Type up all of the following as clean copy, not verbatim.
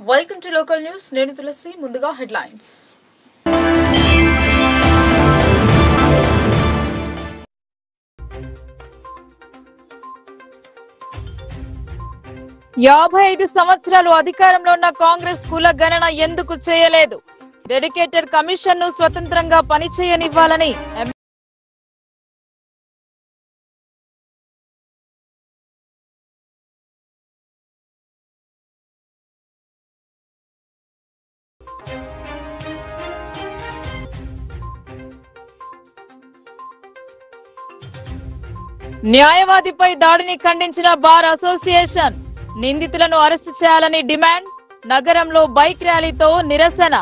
Welcome to local news. నేను తులసి. ముందుగా headlines. యాభై 5 సంవత్సరాలు అధికారంలో ఉన్న కాంగ్రెస్ కుల గణన ఎందుకు చేయలేదు? డెడికేటెడ్ కమిషన్ ను స్వతంత్రంగా పనిచేయనివ్వాలని న్యాయవాదిపై దాడిని ఖండించిన బార్ అసోసియేషన్. నిందితులను అరెస్టు చేయాలని డిమాండ్. నగరంలో బైక్ ర్యాలీతో నిరసన.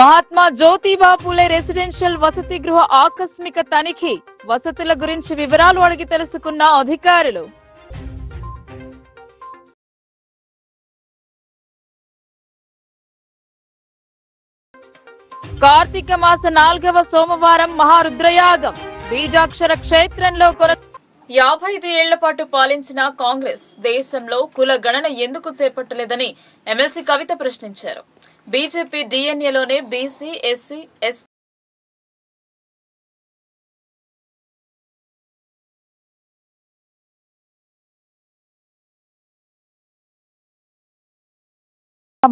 మహాత్మా జ్యోతిబా పూలే రెసిడెన్షియల్ వసతి గృహ ఆకస్మిక తనిఖీ. వసతుల గురించి వివరాలు అడిగి తెలుసుకున్న అధికారులు. కార్తీక మాస 4వ సోమవారం మహారుద్రయాగం. బీజాక్షర క్షేత్రంలో 55 ఏళ్ల పాటు పాలించిన కాంగ్రెస్ దేశంలో కుల గణన ఎందుకు చేపట్టలేదని ఎమ్మెల్సీ కవిత ప్రశ్నించారు. బీజేపీ డిఎన్ఏలోనే బీసీ, ఎస్సీ, ఎస్టీ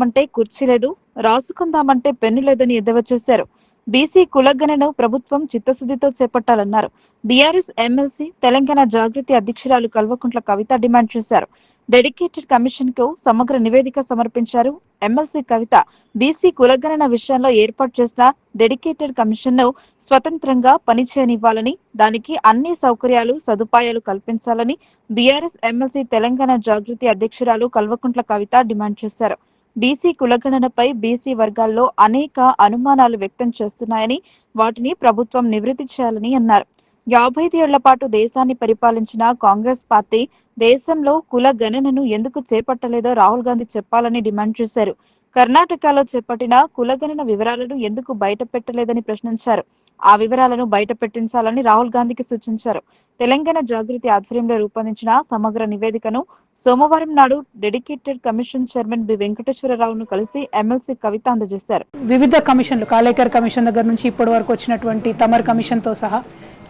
అంటే కుర్చీ లేదు, రాసుకుందామంటే పెన్ను లేదని ఎద్దేవా చేశారు. బీసీ కులగణను ప్రభుత్వం చిత్తశుద్ధితో చేపట్టాలన్నారు. బీఆర్ఎస్ ఎమ్మెల్సీ తెలంగాణ జాగృతి అధ్యక్షురాలు కల్వకుంట్ల కవిత డిమాండ్ చేశారు. డెడికేటెడ్ కమిషన్ కు సమగ్ర నివేదిక సమర్పించారు. ఎమ్మెల్సీ కవిత బీసీ కులగణన విషయంలో ఏర్పాటు చేసిన డెడికేటెడ్ కమిషన్ ను స్వతంత్రంగా పనిచేయనివ్వాలని, దానికి అన్ని సౌకర్యాలు సదుపాయాలు కల్పించాలని బీఆర్ఎస్ ఎమ్మెల్సీ తెలంగాణ జాగృతి అధ్యక్షురాలు కల్వకుంట్ల కవిత డిమాండ్ చేశారు. బీసీ కులగణనపై బీసీ వర్గాల్లో అనేక అనుమానాలు వ్యక్తం చేస్తున్నాయని, వాటిని ప్రభుత్వం నివృత్తి చేయాలని అన్నారు. 55 ఏళ్ల పాటు దేశాన్ని పరిపాలించిన కాంగ్రెస్ పార్టీ దేశంలో కుల గణనను ఎందుకు చేపట్టలేదో రాహుల్ గాంధీ చెప్పాలని డిమాండ్ చేశారు. కర్ణాటకలో చేపట్టిన కులగణన వివరాలను ఎందుకు బయట పెట్టలేదని ప్రశ్నించారు. ఆ వివరాలను బయట పెట్టించాలని రాహుల్ గాంధీకి సూచించారు. తెలంగాణ జాగృతి ఆధ్వర్యంలో రూపొందించిన సమగ్ర నివేదికను సోమవారం నాడు డెడికేటెడ్ కమిషన్ చైర్మన్ బి వెంకటేశ్వరరావును కలిసి ఎమ్మెల్సీ కవిత అందజేశారు. వివిధ కమిషన్లు, కాలేకర్ కమిషన్ దగ్గర నుంచి ఇప్పటి వరకు వచ్చినటువంటి తమర్ కమిషన్ తో సహా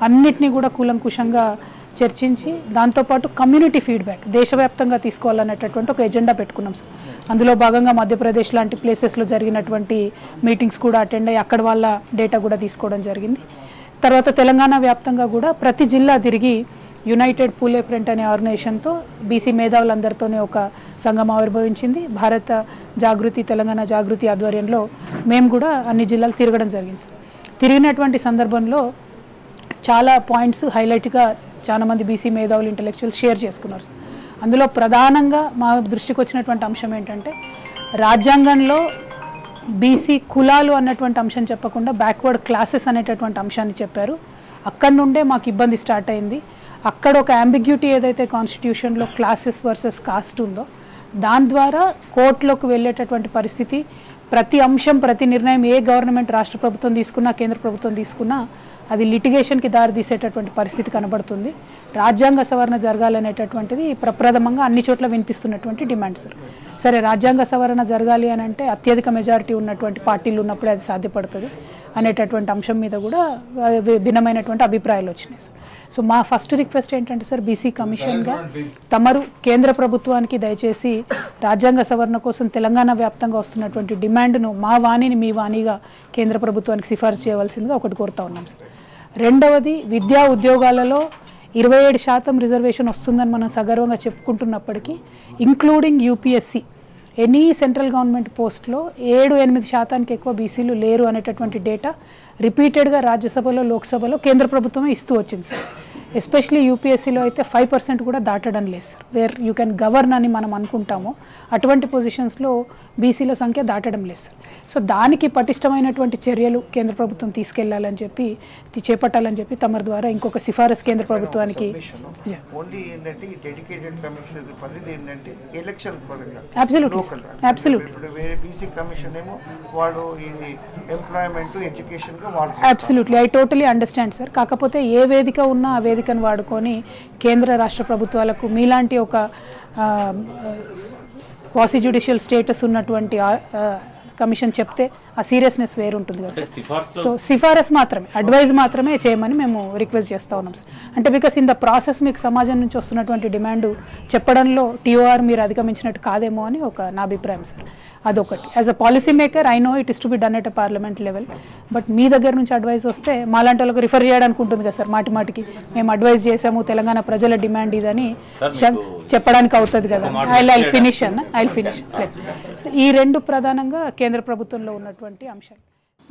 అన్నిటినీ కూడా కూలంకుషంగా చర్చించి దాంతోపాటు కమ్యూనిటీ ఫీడ్బ్యాక్ దేశవ్యాప్తంగా తీసుకోవాలనేటటువంటి ఒక ఎజెండా పెట్టుకున్నాం సార్. అందులో భాగంగా మధ్యప్రదేశ్ లాంటి ప్లేసెస్లో జరిగినటువంటి మీటింగ్స్ కూడా అటెండ్ అయ్యి అక్కడ వాళ్ళ డేటా కూడా తీసుకోవడం జరిగింది. తర్వాత తెలంగాణ వ్యాప్తంగా కూడా ప్రతి జిల్లా తిరిగి యునైటెడ్ పూలే ప్రింట్ అనే ఆర్గనైజేషన్తో బీసీ మేధావులందరితోనే ఒక సంఘం ఆవిర్భవించింది. భారత జాగృతి, తెలంగాణ జాగృతి ఆధ్వర్యంలో మేము కూడా అన్ని జిల్లాలు తిరగడం జరిగింది. తిరిగినటువంటి సందర్భంలో చాలా పాయింట్స్ హైలైట్గా చాలామంది బీసీ మేధావులు, ఇంటలెక్చువల్స్ షేర్ చేసుకున్నారు. అందులో ప్రధానంగా మా దృష్టికి వచ్చినటువంటి అంశం ఏంటంటే, రాజ్యాంగంలో బీసీ కులాలు అన్నటువంటి అంశం చెప్పకుండా బ్యాక్వర్డ్ క్లాసెస్ అనేటటువంటి అంశాన్ని చెప్పారు. అక్కడి నుండే మాకు ఇబ్బంది స్టార్ట్ అయింది. అక్కడ ఒక అంబిగ్యూటీ ఏదైతే కాన్స్టిట్యూషన్లో క్లాసెస్ వర్సెస్ కాస్ట్ ఉందో దాని ద్వారా కోర్టులోకి వెళ్ళేటటువంటి పరిస్థితి, ప్రతి అంశం, ప్రతి నిర్ణయం ఏ గవర్నమెంట్, రాష్ట్ర ప్రభుత్వం తీసుకున్నా, కేంద్ర ప్రభుత్వం తీసుకున్నా అది లిటిగేషన్కి దారితీసేటటువంటి పరిస్థితి కనబడుతుంది. రాజ్యాంగ సవరణ జరగాలనేటటువంటిది ప్రప్రథమంగా అన్ని చోట్ల వినిపిస్తున్నటువంటి డిమాండ్ సార్. సరే, రాజ్యాంగ సవరణ జరగాలి అని అంటే అత్యధిక మెజారిటీ ఉన్నటువంటి పార్టీలు ఉన్నప్పుడే అది సాధ్యపడుతుంది అనేటటువంటి అంశం మీద కూడా భిన్నమైనటువంటి అభిప్రాయాలు వచ్చినాయి సార్. సో మా ఫస్ట్ రిక్వెస్ట్ ఏంటంటే సార్, బీసీ కమిషన్గా తమరు కేంద్ర ప్రభుత్వానికి దయచేసి రాజ్యాంగ సవరణ కోసం తెలంగాణ వ్యాప్తంగా వస్తున్నటువంటి డిమాండ్ను మా వాణిని మీ వాణిగా కేంద్ర ప్రభుత్వానికి సిఫార్సు చేయవలసిందిగా ఒకటి కోరుతా ఉన్నాం సార్. రెండవది, విద్యా ఉద్యోగాలలో 27% రిజర్వేషన్ వస్తుందని మనం సగర్వంగా చెప్పుకుంటున్నప్పటికీ, including UPSC any central government పోస్ట్లో 7-8% ఎక్కువ బీసీలు లేరు అనేటటువంటి డేటా రిపీటెడ్గా రాజ్యసభలో, లోక్సభలో కేంద్ర ప్రభుత్వమే ఇస్తూ వచ్చింది సార్. ఎస్పెషలీ యూపీఎస్సీలో అయితే 5% కూడా దాటడం లేదు sir. Where you can govern అని మనం అనుకుంటామో అటువంటి పొజిషన్స్లో బీసీల సంఖ్య దాటడం లేదు సార్. సో దానికి పటిష్టమైనటువంటి చర్యలు కేంద్ర ప్రభుత్వం తీసుకెళ్లాలని చెప్పి చేపట్టాలని చెప్పి తమరి ద్వారా ఇంకొక సిఫారసు కేంద్ర ప్రభుత్వానికి. Absolutely, I totally understand sir. కాకపోతే ఏ వేదిక ఉన్నా ఆ వేదికను వాడుకొని కేంద్ర రాష్ట్ర ప్రభుత్వాలకు మీలాంటి ఒక క్వాసి జ్యుడిషియల్ స్టేటస్ ఉన్నటువంటి కమిషన్ చెప్తే ఆ సీరియస్నెస్ వేరు ఉంటుంది కదా సార్. సో సిఫారసు మాత్రమే, అడ్వైజ్ మాత్రమే చేయమని మేము రిక్వెస్ట్ చేస్తూ ఉన్నాం సార్. అంటే బికాస్ ఇన్ ద ప్రాసెస్ మీకు సమాజం నుంచి వస్తున్నటువంటి డిమాండ్ చెప్పడంలో టీఓఆర్ మీరు అధిగమించినట్టు కాదేమో అని నా అభిప్రాయం సార్. అదొకటి. As a policy maker I know it is to be done at a parliament level. But మీ దగ్గర నుంచి అడ్వైజ్ వస్తే మాలాంటి వాళ్ళకి రిఫర్ చేయడానికి ఉంటుంది కదా సార్. మాటికి మేము అడ్వైజ్ చేసాము, తెలంగాణ ప్రజల డిమాండ్ ఇదని చెప్పడానికి అవుతుంది కదా. I finish. సో ఈ రెండు ప్రధానంగా కేంద్ర ప్రభుత్వంలో ఉన్నటువంటి అంశాలు.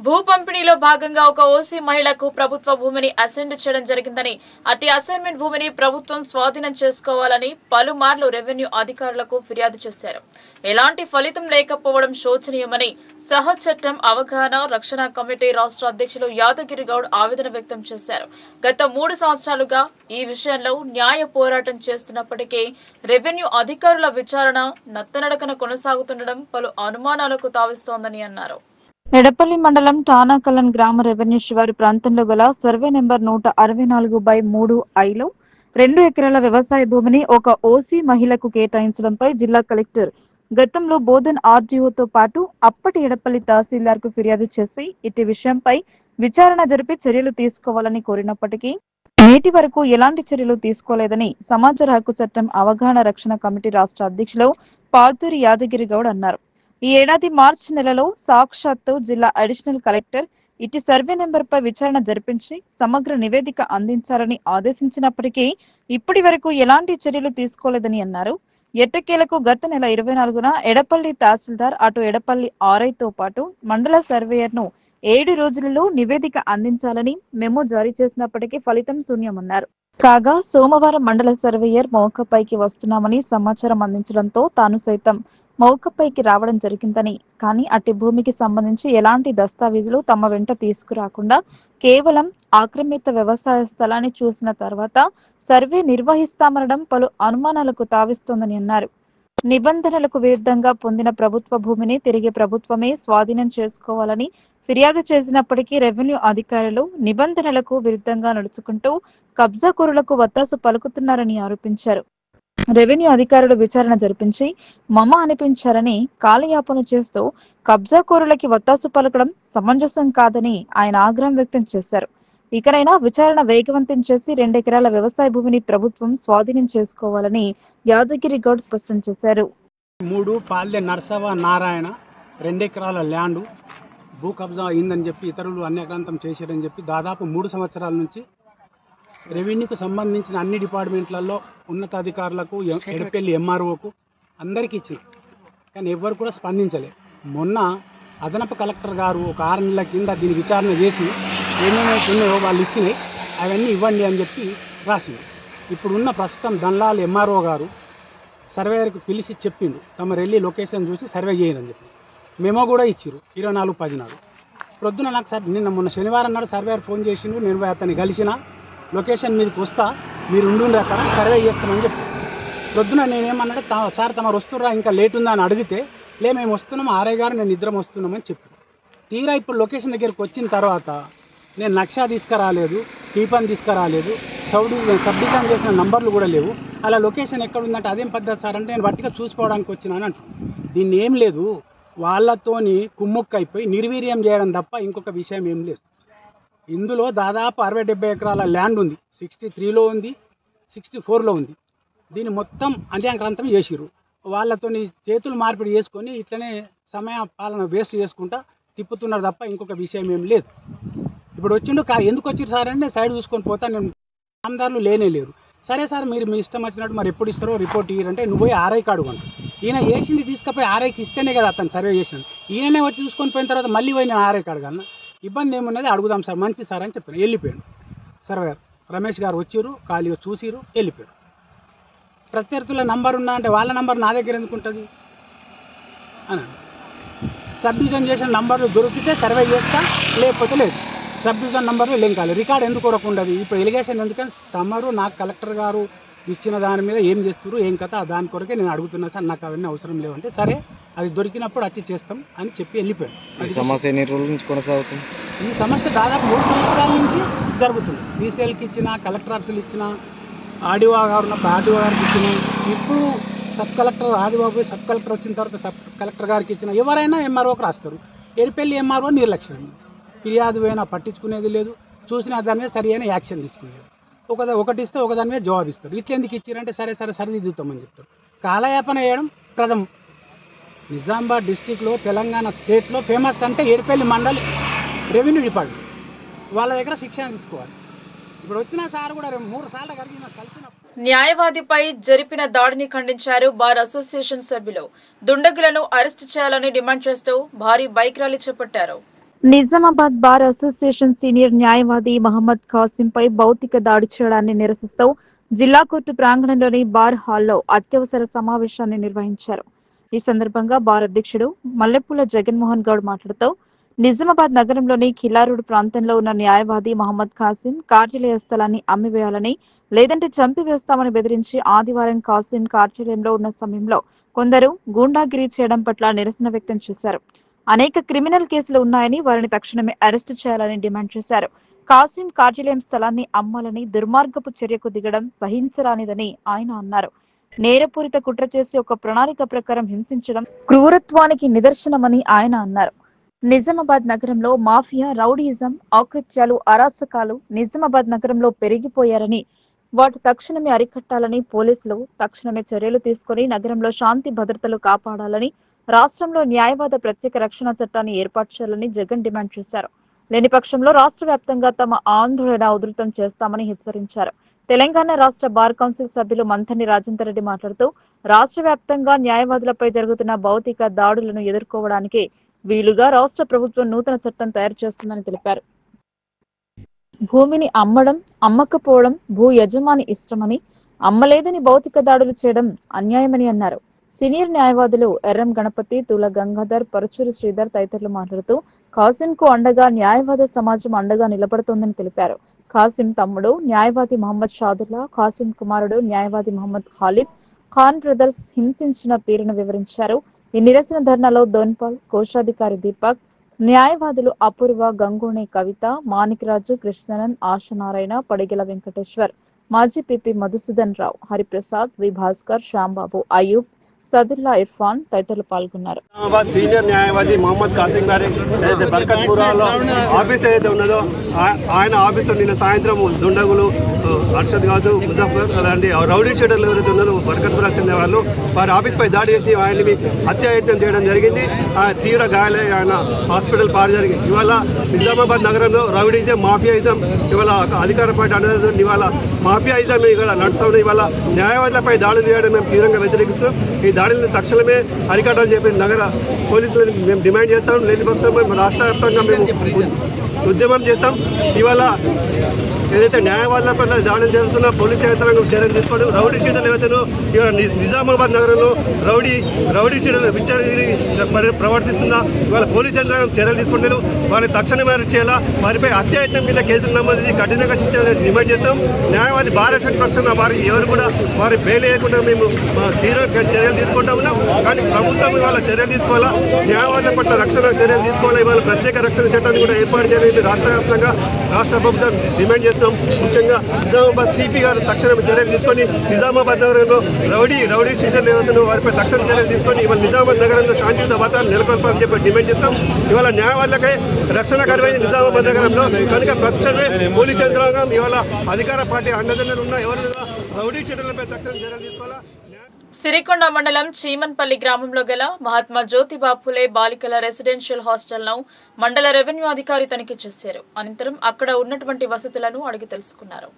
భూ పంపిణీలో భాగంగా ఒక ఓసీ మహిళకు ప్రభుత్వ భూమిని అసైన్ చేయడం జరిగిందని, అట్టి అసైన్మెంట్ భూమిని ప్రభుత్వం స్వాధీనం చేసుకోవాలని పలుమార్లు రెవెన్యూ అధికారులకు ఫిర్యాదు చేశారు. ఎలాంటి ఫలితం లేకపోవడం శోచనీయమని సహజ్ చట్టం అవగాహన రక్షణ కమిటీ రాష్ట్ర అధ్యక్షులు యాదగిరి గౌడ్ ఆవేదన వ్యక్తం చేశారు. గత 3 సంవత్సరాలుగా ఈ విషయంలో న్యాయ పోరాటం చేస్తున్నప్పటికీ రెవెన్యూ అధికారుల విచారణ నత్తనడకన కొనసాగుతుండడం పలు అనుమానాలకు తావిస్తోందని అన్నారు. ఎడపల్లి మండలం టానాకలన్ గ్రామ రెవెన్యూ శివారు ప్రాంతంలో గల సర్వే నెంబర్ 164/3 2 ఎకరాల వ్యవసాయ భూమిని ఒక ఓసీ మహిళకు కేటాయించడంపై జిల్లా కలెక్టర్ గతంలో బోధన్ ఆర్డీఓతో పాటు అప్పటి ఎడపల్లి తహసీల్దార్ కు ఫిర్యాదు చేసి ఇటు విషయంపై విచారణ జరిపి చర్యలు తీసుకోవాలని కోరినప్పటికీ నేటి వరకు ఎలాంటి చర్యలు తీసుకోలేదని సమాచార హక్కు చట్టం అవగాహన రక్షణ కమిటీ రాష్ట్ర అధ్యక్షులు పాతూరి యాదగిరి గౌడ్ అన్నారు. ఈ ఏడాది మార్చి నెలలో సాక్షాత్తు జిల్లా అడిషనల్ కలెక్టర్ ఇటు సర్వే నెంబర్ పై విచారణ జరిపించి సమగ్ర నివేదిక అందించాలని ఆదేశించినప్పటికీ ఇప్పటి వరకు ఎలాంటి చర్యలు తీసుకోలేదని అన్నారు. ఎట్టకేలకు గత నెల 24న ఎడపల్లి తహసీల్దార్ అటు ఎడపల్లి ఆర్ఐతో పాటు మండల సర్వేయర్ ను 7 రోజులలో నివేదిక అందించాలని మెమో జారీ చేసినప్పటికీ ఫలితం శూన్యమన్నారు. కాగా సోమవారం మండల సర్వేయర్ మౌకపైకి వస్తున్నామని సమాచారం అందించడంతో తాను సైతం మౌకపైకి రావడం జరిగిందని, కానీ అట్టి భూమికి సంబంధించి ఎలాంటి దస్తావేజులు తమ వెంట తీసుకురాకుండా కేవలం ఆక్రమిత వ్యవసాయ స్థలాన్ని చూసిన తర్వాత సర్వే నిర్వహిస్తామనడం పలు అనుమానాలకు తావిస్తోందని అన్నారు. నిబంధనలకు విరుద్ధంగా పొందిన ప్రభుత్వ భూమిని తిరిగి ప్రభుత్వమే స్వాధీనం చేసుకోవాలని ఫిర్యాదు చేసినప్పటికీ రెవెన్యూ అధికారులు నిబంధనలకు విరుద్ధంగా నడుచుకుంటూ కబ్జాకోరులకు వత్తాసు పలుకుతున్నారని ఆరోపించారు. రెవెన్యూ అధికారులు విచారణ జరిపించి మమ అనిపించారని కాలయాపన చేస్తూ కబ్జాకోరులకి వత్తాసు పలకడం సమంజసం కాదని ఆయన ఆగ్రహం వ్యక్తం చేశారు. ఇకనైనా విచారణ వేగవంతం చేసి 2 ఎకరాల వ్యవసాయ భూమిని ప్రభుత్వం స్వాధీనం చేసుకోవాలని యాదగిరి గౌడ్ స్పష్టం చేశారు. 3 పాల్య నర్సవ నారాయణ 2 ఎకరాల ల్యాండ్ భూ కబ్జా అయిందని చెప్పి ఇతరులు అన్యాక్రాంతం చేశారని చెప్పి దాదాపు 3 సంవత్సరాల నుంచి రెవెన్యూకు సంబంధించిన అన్ని డిపార్ట్మెంట్లలో ఉన్నతాధికారులకు ఎడపల్లి ఎంఆర్ఓకు అందరికీ ఇచ్చింది. కానీ ఎవ్వరు కూడా స్పందించలేదు. మొన్న అదనపు కలెక్టర్ గారు ఒక 6 నెలల కింద దీన్ని విచారణ చేసి ఏమేమైతే ఉన్నాయో వాళ్ళు ఇచ్చినాయి అవన్నీ ఇవ్వండి అని చెప్పి రాసింది. ఇప్పుడున్న ప్రస్తుతం ధన్లాల్ ఎంఆర్ఓ గారు సర్వేయర్కి పిలిచి చెప్పిండు తమరు వెళ్ళి లొకేషన్ చూసి సర్వే చేయండి చెప్పి. మెమో కూడా ఇచ్చిరు 24/10 నాడు. ప్రొద్దున నాకు సార్ నిన్న మొన్న శనివారం నాడు సర్వేయర్ ఫోన్ చేసిండు. నేను అతన్ని కలిసిన లొకేషన్ మీదకి వస్తా, మీరు ఉండుండి అక్కడ సర్వే చేస్తామని చెప్పి. ప్రొద్దున నేనేమన్నాడు, సార్ తమరు వస్తుర్రా ఇంకా లేట్ ఉందా అని అడిగితే మేము వస్తున్నాము, ఆర్ఐ గారు నేను ఇద్దరం వస్తున్నామని చెప్పి. తీరా ఇప్పుడు లొకేషన్ దగ్గరికి వచ్చిన తర్వాత నేను నక్షా తీసుకురాలేదు, టీపన్ తీసుకురాలేదు, సబ్ డివిజన్ చేసిన నంబర్లు కూడా లేవు. అలా లొకేషన్ ఎక్కడ ఉందంటే అదేం పద్ధతి సార్ అంటే నేను వట్టిగా చూసుకోవడానికి వచ్చినాను అంటారు. దీన్ని ఏం లేదు, వాళ్ళతోని కుమ్ముక్కైపోయి నిర్వీర్యం చేయడం తప్ప ఇంకొక విషయం ఏం లేదు. ఇందులో దాదాపు 60-70 ఎకరాల ల్యాండ్ ఉంది. 63లో ఉంది, 64లో ఉంది. దీన్ని మొత్తం అన్యాక్రాంతం చేసిర్రు. వాళ్ళతోని చేతులు మార్పిడి చేసుకొని ఇట్లనే సమయ పాలన వేస్ట్ చేసుకుంటా తిప్పుతున్నారు తప్ప ఇంకొక విషయం ఏం లేదు. ఇప్పుడు వచ్చిండు ఎందుకు వచ్చిర్రు సార్ అంటే సైడ్ చూసుకొని పోతా, నేను ఆమదారులు లేరు. సరే సార్ మీరు మీ ఇష్టం వచ్చినట్టు మరి ఎప్పుడు ఇస్తారో రిపోర్ట్ ఇయ్యారంటే నువ్వు పోయి ఆర్ఐకి అడుగుంటు. ఈయన వేసింది తీసుకుపోయి ఆర్ఐకి ఇస్తేనే కదా అతను సర్వే చేసినాడు. ఈయననే వచ్చి చూసుకొని పోయిన తర్వాత మళ్ళీ పోయి నేను ఆర్ఐకి అడగాలను. ఇబ్బంది ఏమున్నది అడుగుదాం సార్, మంచి సార్ అని చెప్పాను. వెళ్ళిపోయాను సర్వేయర్. రమేష్ గారు వచ్చారు, ఖాళీగా చూసిరు, వెళ్ళిపోయారు. ప్రత్యర్థుల నంబర్ ఉన్నా అంటే వాళ్ళ నంబర్ నా దగ్గర ఎందుకు ఉంటుంది అని. సబ్ డివిజన్ చేసిన నంబర్లు దొరికితే సర్వే చేస్తా, లేకపోతే లేదు. సబ్ డివిజన్ నంబర్లు లింక్ కాలేదు, రికార్డ్ ఎందుకు ఉండదు. ఇప్పుడు ఎలిగేషన్ ఎందుకని తమరు నాకు కలెక్టర్ గారు ఇచ్చిన దాని మీద ఏం చేస్తారు ఏం కథ దాని కొరకే నేను అడుగుతున్నా సార్, నాకు అవన్నీ అవసరం లేవంటే సరే అది దొరికినప్పుడు వచ్చి చేస్తాం అని చెప్పి వెళ్ళిపోయాను. ఈ సమస్య ఎన్ని రోజుల నుంచి కొనసాగుతుంది? ఈ సమస్య దాదాపు 3 సంవత్సరాల నుంచి జరుగుతుంది. సీసీఎల్కి ఇచ్చిన, కలెక్టర్ ఆఫీసులు ఇచ్చిన, ఆర్డీఓ గారు ఉన్నప్పుడు ఆర్డీఓ గారికి ఇచ్చిన, ఇప్పుడు sub collector Adibabu sub collector వచ్చిన తర్వాత సబ్ కలెక్టర్ గారికి ఇచ్చిన, ఎవరైనా ఎంఆర్ఓకి రాస్తారు. ఎరిపెల్లి ఎంఆర్ఓ నిర్లక్ష్యం, ఫిర్యాదు అయినా పట్టించుకునేది లేదు, చూసిన దాని మీద సరి అయిన యాక్షన్ తీసుకునేది. ఒకటి ఇస్తే ఒకదాని మీద జవాబు ఇస్తారు. ఇట్లా ఎందుకు ఇచ్చారంటే సరే సరిదిద్దుతామని చెప్తారు. కాలయాపన చేయడం ప్రథమం. నిజామాబాద్ డిస్టిక్లో తెలంగాణ స్టేట్లో ఫేమస్ అంటే ఏర్పల్లి మండల్ రెవెన్యూ డిపార్ట్మెంట్, వాళ్ళ దగ్గర శిక్షణ తీసుకోవాలి. ఇప్పుడు వచ్చిన సార్ కూడా 3 సార్లు కలిసిన న్యాయవాదిపై జరిపిన దాడిని ఖండించారు బార్ అసోసియేషన్ సభ్యులు. దుండగులను అరెస్టు చేయాలని డిమాండ్ చేస్తూ భారీ బైక్ ర్యాలీ చేపట్టారు. నిజామాబాద్ బార్ అసోసియేషన్ సీనియర్ న్యాయవాది మహమ్మద్ ఖాసింపై భౌతిక దాడి చేయడాన్ని నిరసిస్తూ జిల్లా కోర్టు ప్రాంగణంలోని బార్ హాల్లో అత్యవసర సమావేశాన్ని నిర్వహించారు. ఈ సందర్భంగా బార్ అధ్యక్షుడు మల్లెపూల జగన్మోహన్ గౌడ్ మాట్లాడుతూ నిజామాబాద్ నగరంలోని ఖిల్లారోడ్ ప్రాంతంలో ఉన్న న్యాయవాది మహమ్మద్ ఖాసిం కార్యాలయ స్థలాన్ని అమ్మివేయాలని లేదంటే చంపివేస్తామని బెదిరించి ఆదివారం ఖాసిం కార్యాలయంలో ఉన్న సమయంలో కొందరు గూండాగిరి చేయడం పట్ల నిరసన వ్యక్తం చేశారు. అనేక క్రిమినల్ కేసులు ఉన్నాయని వారిని తక్షణమే అరెస్టు చేయాలని డిమాండ్ చేశారు. ఖాసిం కార్యాలయం స్థలాన్ని అమ్మాలని దుర్మార్గపు చర్యకు దిగడం సహించరానిదని ఆయన అన్నారు. నేరపూరిత కుట్ర చేసి ఒక ప్రణాళిక ప్రకారం హింసించడం క్రూరత్వానికి నిదర్శనమని ఆయన అన్నారు. నిజామాబాద్ నగరంలో మాఫియా, రౌడీయిజం, ఆకృత్యాలు, అరాచకాలు నిజామాబాద్ నగరంలో పెరిగిపోయారని వాటి తక్షణమే అరికట్టాలని పోలీసులు తక్షణమే చర్యలు తీసుకుని నగరంలో శాంతి భద్రతలు కాపాడాలని, రాష్ట్రంలో న్యాయవాద ప్రత్యేక రక్షణ చట్టాన్ని ఏర్పాటు చేయాలని జగన్ డిమాండ్ చేశారు. లేని పక్షంలో రాష్ట్ర వ్యాప్తంగా తమ ఆందోళన ఉధృతం చేస్తామని హెచ్చరించారు. తెలంగాణ రాష్ట్ర బార్ కౌన్సిల్ సభ్యులు మంథని రాజేందర్ రెడ్డి మాట్లాడుతూ రాష్ట్ర వ్యాప్తంగా న్యాయవాదులపై జరుగుతున్న భౌతిక దాడులను ఎదుర్కోవడానికి వీలుగా రాష్ట్ర ప్రభుత్వం నూతన చట్టం తయారు చేస్తుందని తెలిపారు. భూమిని అమ్మడం, అమ్మకపోవడం భూ యజమాని ఇష్టమని, అమ్మలేదని భౌతిక దాడులు చేయడం అన్యాయమని అన్నారు. సీనియర్ న్యాయవాదులు ఎర్రం గణపతి, తూల గంగాధర్, పరుచూరి శ్రీధర్ తదితరులు మాట్లాడుతూ ఖాసిం కు అండగా న్యాయవాద సమాజం అండగా నిలబడుతోందని తెలిపారు. ఖాసిం తమ్ముడు న్యాయవాది మహమ్మద్ షాదుల్లా, ఖాసిం కుమారుడు న్యాయవాది మహమ్మద్ ఖాలిద్ ఖాన్ బ్రదర్స్ హింసించిన తీరును వివరించారు. ఈ నిరసన ధర్నాలో దోన్పాల్, కోశాధికారి దీపక్, న్యాయవాదులు అపూర్వ, గంగూణి కవిత, మాణిక్రాజు, కృష్ణనన్, ఆశనారాయణ, పడిగెల వెంకటేశ్వర్, మాజీ పిపి మధుసూదన్ రావు, హరిప్రసాద్, వి భాస్కర్, శ్యాంబాబు, అయూబ్, సదుల్లా, ఇర్ఫాన్ తదితరులు పాల్గొన్నారు. సీనియర్ న్యాయవాది మహమ్మద్ ఖాసిం గారి ఏదైతే బర్కత్పురాలో ఆఫీస్ ఏదైతే ఉన్నదో ఆయన ఆఫీస్లో నిన్న సాయంత్రం దుండగులు అర్షద్ కాదు, ముజఫర్ అలాంటి రౌడీ షీటర్లు ఎవరైతే ఉన్నారో బర్కత్పురా చెందే వాళ్ళు వారి ఆఫీస్పై దాడి చేసి ఆయన్ని హత్యాయత్నం చేయడం జరిగింది. తీవ్ర గాయాలై ఆయన హాస్పిటల్ పారు జరిగింది. ఇవాళ నిజామాబాద్ నగరంలో రౌడీజం, మాఫియాయిజం ఇవాళ అధికార పార్టీ అనేది ఇవాళ మాఫియాయిజం ఇక్కడ నడుస్తుంది. ఇవాళ న్యాయవాదులపై దాడులు చేయడం మేము తీవ్రంగా వ్యతిరేకిస్తాం. ఈ దాడులను తక్షణమే అరికట్టాలని చెప్పి నగర పోలీసులను మేము డిమాండ్ చేస్తాం. లేని పక్షం మేము రాష్ట్ర వ్యాప్తంగా మేము ఉద్యమం చేస్తాం. ఇవాళ ఏదైతే న్యాయవాదులపై దాడులు జరుగుతున్న పోలీసు యంత్రాంగం చర్యలు తీసుకోవడం, రౌడీ షీటర్లు ఏవైతేనో ఇవాళ నిజామాబాద్ నగరంలో రౌడీ షీటర్లు విచ్చలవిడి ప్రవర్తిస్తున్నా ఇవాళ పోలీసు యంత్రాంగం చర్యలు తీసుకుంటారు. వారిని తక్షణమే అరెస్ట్ చేయాలా, వారిపై హత్యాయత్నం కింద కేసులు నమోదు చేసి కఠినంగా శిక్ష డిమాండ్ చేస్తాం. న్యాయవాది భారత పక్షాన వారి ఎవరు కూడా వారి బెయిల్ వేయకుండా మేము తీవ్ర చర్యలు తీసుకుంటా ఉన్నాం. కానీ ప్రభుత్వం ఇవాళ చర్యలు తీసుకోవాలా, న్యాయవాదుల పట్ల రక్షణ చర్యలు తీసుకోవాలా. ఇవాళ ప్రత్యేక రక్షణ చట్టాన్ని కూడా ఏర్పాటు చేయాలని రాష్ట్ర వ్యాప్తంగా రాష్ట్ర ప్రభుత్వం డిమాండ్ చేస్తాం. ముఖ్యంగా నిజామాబాద్ సిపి గారు తక్షణం చర్యలు తీసుకొని నిజామాబాద్ నగరంలో రౌడీ షీటర్లు ఏవైతే వారిపై తక్షణ చర్యలు తీసుకొని ఇవాళ నిజామాబాద్ నగరంలో శాంతియుత వాతావరణం నెలకొల్పాలని చెప్పి డిమాండ్ చేస్తాం. ఇవాళ న్యాయవాదులకై రక్షణ కరువైన నిజామాబాద్ నగరంలో కనుక తక్షణమే పోలీస్ యంత్రాంగం ఇవాళ అధికార పార్టీ అండదండలు ఉన్న ఎవరైనా రౌడీ షీటర్లపై తక్షణ చర్యలు తీసుకోవాలా. సిరికొండ మండలం చీమన్పల్లి గ్రామంలో గల మహాత్మా జ్యోతిబా ఫులే బాలికల రెసిడెన్షియల్ హాస్టల్ను మండల రెవెన్యూ అధికారి తనిఖీ చేశారు. అనంతరం అక్కడ ఉన్నటువంటి వసతులను అడిగి తెలుసుకున్నారు.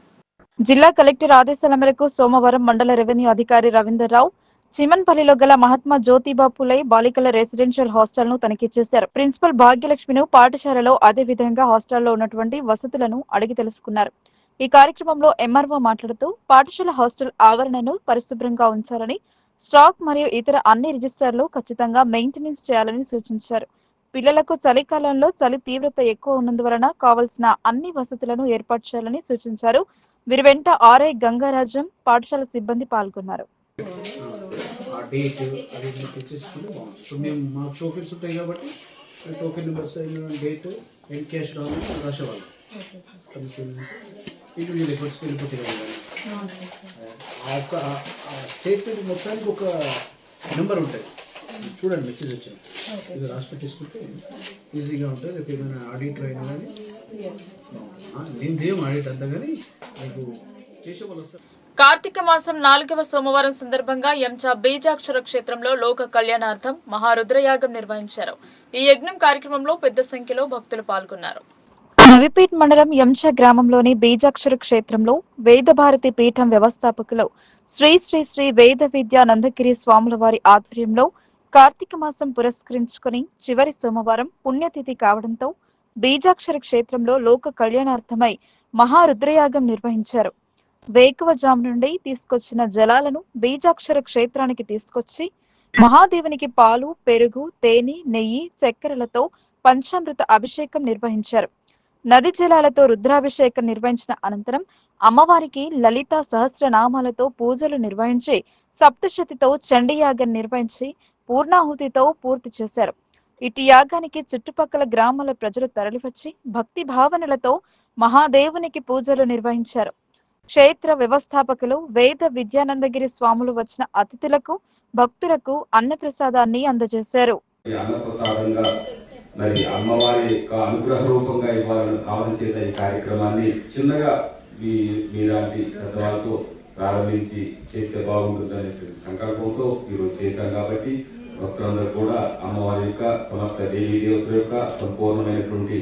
జిల్లా కలెక్టర్ ఆదేశాల మేరకు సోమవారం మండల రెవెన్యూ అధికారి రవీందర్ రావు చీమన్పల్లిలో గల మహాత్మా జ్యోతిబా ఫులే బాలికల రెసిడెన్షియల్ హాస్టల్ ను తనిఖీ చేశారు. ప్రిన్సిపల్ భాగ్యలక్ష్మిను పాఠశాలలో, అదే విధంగా హాస్టల్లో ఉన్నటువంటి వసతులను అడిగి తెలుసుకున్నారు. ఈ కార్యక్రమంలో ఎంఆర్ఓ మాట్లాడుతూ పాఠశాల హాస్టల్ ఆవరణను పరిశుభ్రంగా ఉంచాలని, స్టాక్ మరియు ఇతర అన్ని రిజిస్టర్లు ఖచ్చితంగా మెయింటెనెన్స్ చేయాలని సూచించారు. పిల్లలకు చలికాలంలో చలి తీవ్రత ఎక్కువ ఉన్నందువలన కావాల్సిన అన్ని వసతులను ఏర్పాటు చేయాలని సూచించారు. వీరి వెంట ఆర్ఐ గంగారాజం, పాఠశాల సిబ్బంది పాల్గొన్నారు. స్టేట్మెంట్ మొత్తానికి ఒక నెంబర్ ఉంటుంది, చూడండి మెసేజ్ వచ్చింది, ఇది రాసి పెట్టేసుకుంటే ఈజీగా ఉంటుంది. రేపు ఏమైనా ఆడిట్లో అయినా కానీ నేను ఆడిట్ అంతా కానీ మీకు చేసే వాళ్ళు వస్తారు. కార్తీక మాసం 4వ సోమవారం సందర్భంగా ఎంచా బీజాక్షర క్షేత్రంలో లోక కళ్యాణార్థం మహారుద్రయాగం నిర్వహించారు. ఈ యజ్ఞం కార్యక్రమంలో పెద్ద సంఖ్యలో భక్తులు పాల్గొన్నారు. నవిపేట్ మండలం ఎంచ గ్రామంలోని బీజాక్షర క్షేత్రంలో వేదభారతి పీఠం వ్యవస్థాపకులు శ్రీ శ్రీ శ్రీ వేద విద్యా నందగిరి స్వాముల వారి ఆధ్వర్యంలో కార్తీక మాసం పురస్కరించుకుని చివరి సోమవారం పుణ్యతిథి కావడంతో బీజాక్షర క్షేత్రంలో లోక కళ్యాణార్థమై మహారుద్రయాగం నిర్వహించారు. వేకువజాము నుండి తీసుకొచ్చిన జలాలను బీజాక్షర క్షేత్రానికి తీసుకొచ్చి మహాదేవునికి పాలు, పెరుగు, తేనె, నెయ్యి, చక్కెరలతో పంచామృత అభిషేకం నిర్వహించారు. నది జలాలతో రుద్రాభిషేకం నిర్వహించిన అనంతరం అమ్మవారికి లలిత సహస్రనామాలతో పూజలు నిర్వహించి సప్తశతితో చండీయాగం నిర్వహించి పూర్ణాహుతితో పూర్తి చేశారు. ఇటు యాగానికి చుట్టుపక్కల గ్రామాల ప్రజలు తరలివచ్చి భక్తి భావనలతో మహాదేవునికి పూజలు నిర్వహించారు. క్షేత్ర వ్యవస్థాపకులు వేద విద్యానందగిరి స్వాములు వచ్చిన అతిథులకు, భక్తులకు అన్నప్రసాదాన్ని అందజేశారు. మరి అమ్మవారి యొక్క అనుగ్రహ రూపంగా ఇవ్వాలని భావన చేత ఈ కార్యక్రమాన్ని చిన్నగా మీలాంటి పెద్దవాళ్ళతో ప్రారంభించి చేస్తే బాగుంటుందనే సంకల్పంతో ఈరోజు చేశాం. కాబట్టి భక్తులందరూ కూడా అమ్మవారి యొక్క సమస్త దేవీ దేవతల యొక్క సంపూర్ణమైనటువంటి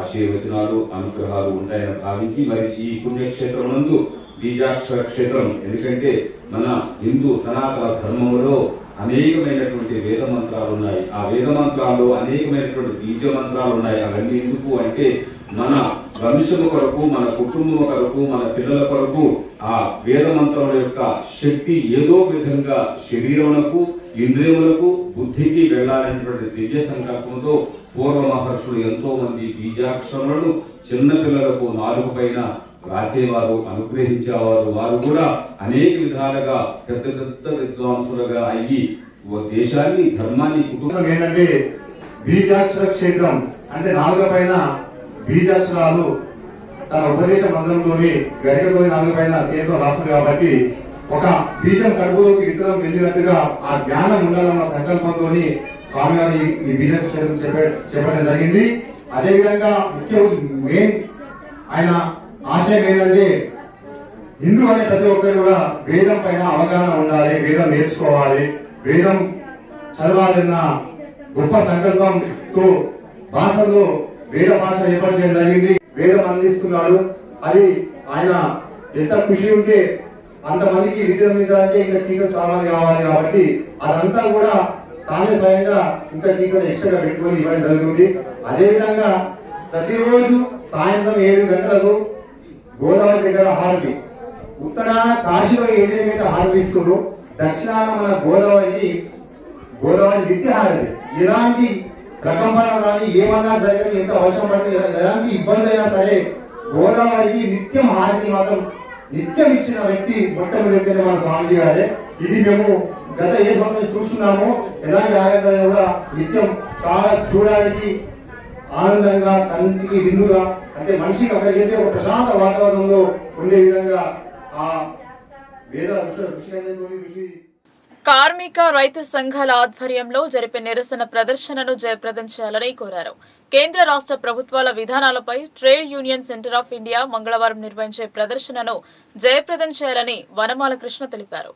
ఆశీర్వచనాలు, అనుగ్రహాలు ఉంటాయని భావించి మరి ఈ పుణ్యక్షేత్రం నందు బీజాక్షర క్షేత్రం, ఎందుకంటే మన హిందూ సనాతన ధర్మంలో అనేకమైనటువంటి వేద మంత్రాలు ఉన్నాయి. ఆ వేద మంత్రాల్లో అనేకమైనటువంటి బీజ మంత్రాలు ఉన్నాయి. అవన్నీ ఎందుకు అంటే మన వంశము కొరకు, మన కుటుంబం కొరకు, మన పిల్లల కొరకు ఆ వేద మంత్రముల యొక్క శక్తి ఏదో విధంగా శరీరములకు, ఇంద్రియములకు, బుద్ధికి వెళ్ళాలనేటువంటి దివ్య సంకల్పంతో పూర్వ మహర్షులు ఎంతో మంది బీజాక్షరములను చిన్న పిల్లలకు నాలుగు పైన రాసేవారు, అనుగ్రహించేవారు. వారు కూడా అనేక విధాలుగా పెద్ద పెద్ద విద్వాంసులుగా అయ్యి దేశాన్ని, ధర్మాన్ని, కుటుంబం ఏంటంటే బీజాక్షర క్షేత్రం అంటే నాలుగు పైన బీజాక్షరాలు తన ఉపదేశ మంత్రంలోని గరికతోని నాలుగు పైన కేంద్రం రాస్తుంది. కాబట్టి ఒక బీజం కడుపులోకి విత్తనం వెళ్ళినట్టుగా ఆ జ్ఞానం ఉండాలన్న సంకల్పంతో స్వామివారి ఈ బీజాక్షర క్షేత్రం చెప్పడం జరిగింది. అదేవిధంగా మెయిన్ ఆయన ఆశయం ఏంటంటే హిందూ అనే ప్రతి ఒక్కరు కూడా వేదం పైన అవగాహన ఉండాలి, వేదం నేర్చుకోవాలి, వేదం చదవాలన్న గొప్ప సంకల్పంతో భాషల్లో వేద భాష ఏర్పాటు చేయడం జరిగింది. వేదం అందిస్తున్నారు. అది ఆయన ఎంత కృషి ఉంటే అంతమందికి విద్య అందించాలంటే ఇంకా టీచర్ చాలా మంది కావాలి. కాబట్టి అదంతా కూడా తానే స్వయంగా ఇంకా టీచర్ ఎక్స్ట్రాగా పెట్టుకొని ఇవ్వడం జరుగుతుంది. అదేవిధంగా ప్రతిరోజు సాయంత్రం 7 గంటలకు గోదావరి దగ్గర హారతి, ఉత్తరాన కాశీలో ఏదైతే హారతి ఇస్తుందో దక్షిణాన మన గోదావరి నిత్య హారతి. ఎలాంటి ప్రకంపన కానీ ఏమన్నా సరే, ఎంత అవసరం పడితే, ఎలాంటి ఇబ్బంది అయినా సరే గోదావరికి నిత్యం హారతి మాత్రం నిత్యం ఇచ్చిన వ్యక్తి మొట్టమొదటి మన స్వామిజీ గారే. ఇది మేము గత ఏ సమయం చూస్తున్నామో ఎలాంటి ఆనందంగా కూడా నిత్యం చాలా చూడడానికి ఆనందంగా, కంటికి విందుగా, అంటే మనిషికి అక్కడికి వెళ్తే ఒక ప్రశాంత వాతావరణంలో ఉండే విధంగా ఆ వేద ఋషి కార్మిక రైతు సంఘాల ఆధ్వర్యంలో జరిపే నిరసన ప్రదర్శనను జయప్రదం చేయాలని కోరారు. కేంద్ర రాష్ట్ర ప్రభుత్వాల విధానాలపై trade union centre of India మంగళవారం నిర్వహించే ప్రదర్శనను జయప్రదం చేయాలని వనమాల కృష్ణ తెలిపారు.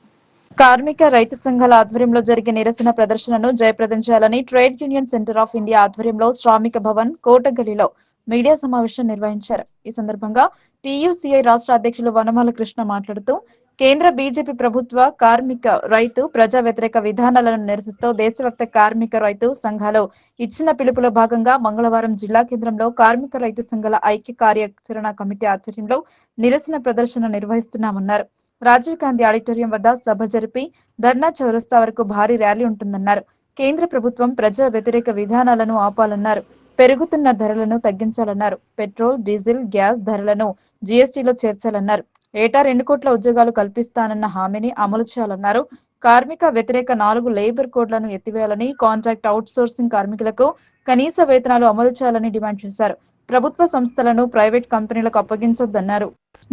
కార్మిక రైతు సంఘాల ఆధ్వర్యంలో జరిగే నిరసన ప్రదర్శనను జయప్రదం చేయాలని trade union centre of India ఆధ్వర్యంలో శ్రామిక భవన్ కోటగలిలో మీడియా సమావేశం నిర్వహించారు. ఈ సందర్భంగా టీయూసీఐ రాష్ట్ర అధ్యక్షులు వనమాల కృష్ణ మాట్లాడుతూ కేంద్ర బీజేపీ ప్రభుత్వ కార్మిక రైతు ప్రజా వ్యతిరేక విధానాలను నిరసిస్తూ దేశవ్యాప్త కార్మిక రైతు సంఘాలు ఇచ్చిన పిలుపులో భాగంగా మంగళవారం జిల్లా కేంద్రంలో కార్మిక రైతు సంఘాల ఐక్య కార్యాచరణ కమిటీ ఆధ్వర్యంలో నిరసన ప్రదర్శన నిర్వహిస్తున్నామన్నారు. రాజీవ్ గాంధీ ఆడిటోరియం వద్ద సభ జరిపి ధర్నా చౌరస్తా వరకు భారీ ర్యాలీ ఉంటుందన్నారు. కేంద్ర ప్రభుత్వం ప్రజా వ్యతిరేక విధానాలను ఆపాలన్నారు. పెరుగుతున్న ధరలను తగ్గించాలన్నారు. పెట్రోల్, డీజిల్, గ్యాస్ ధరలను జీఎస్టీలో చేర్చాలన్నారు. ఏటా 2 కోట్ల ఉద్యోగాలు కల్పిస్తానన్న హామీని అమలు చేయాలన్నారు. కార్మిక వ్యతిరేక 4 లేబర్ కోడ్లను ఎత్తివేయాలని, కాంట్రాక్ట్ అవుట్ సోర్సింగ్ కార్మికులకు కనీస వేతనాలు అమలు చేయాలని డిమాండ్ చేశారు. ప్రభుత్వ సంస్థలను ప్రైవేట్ కంపెనీలకు అప్పగించొద్దన్నారు.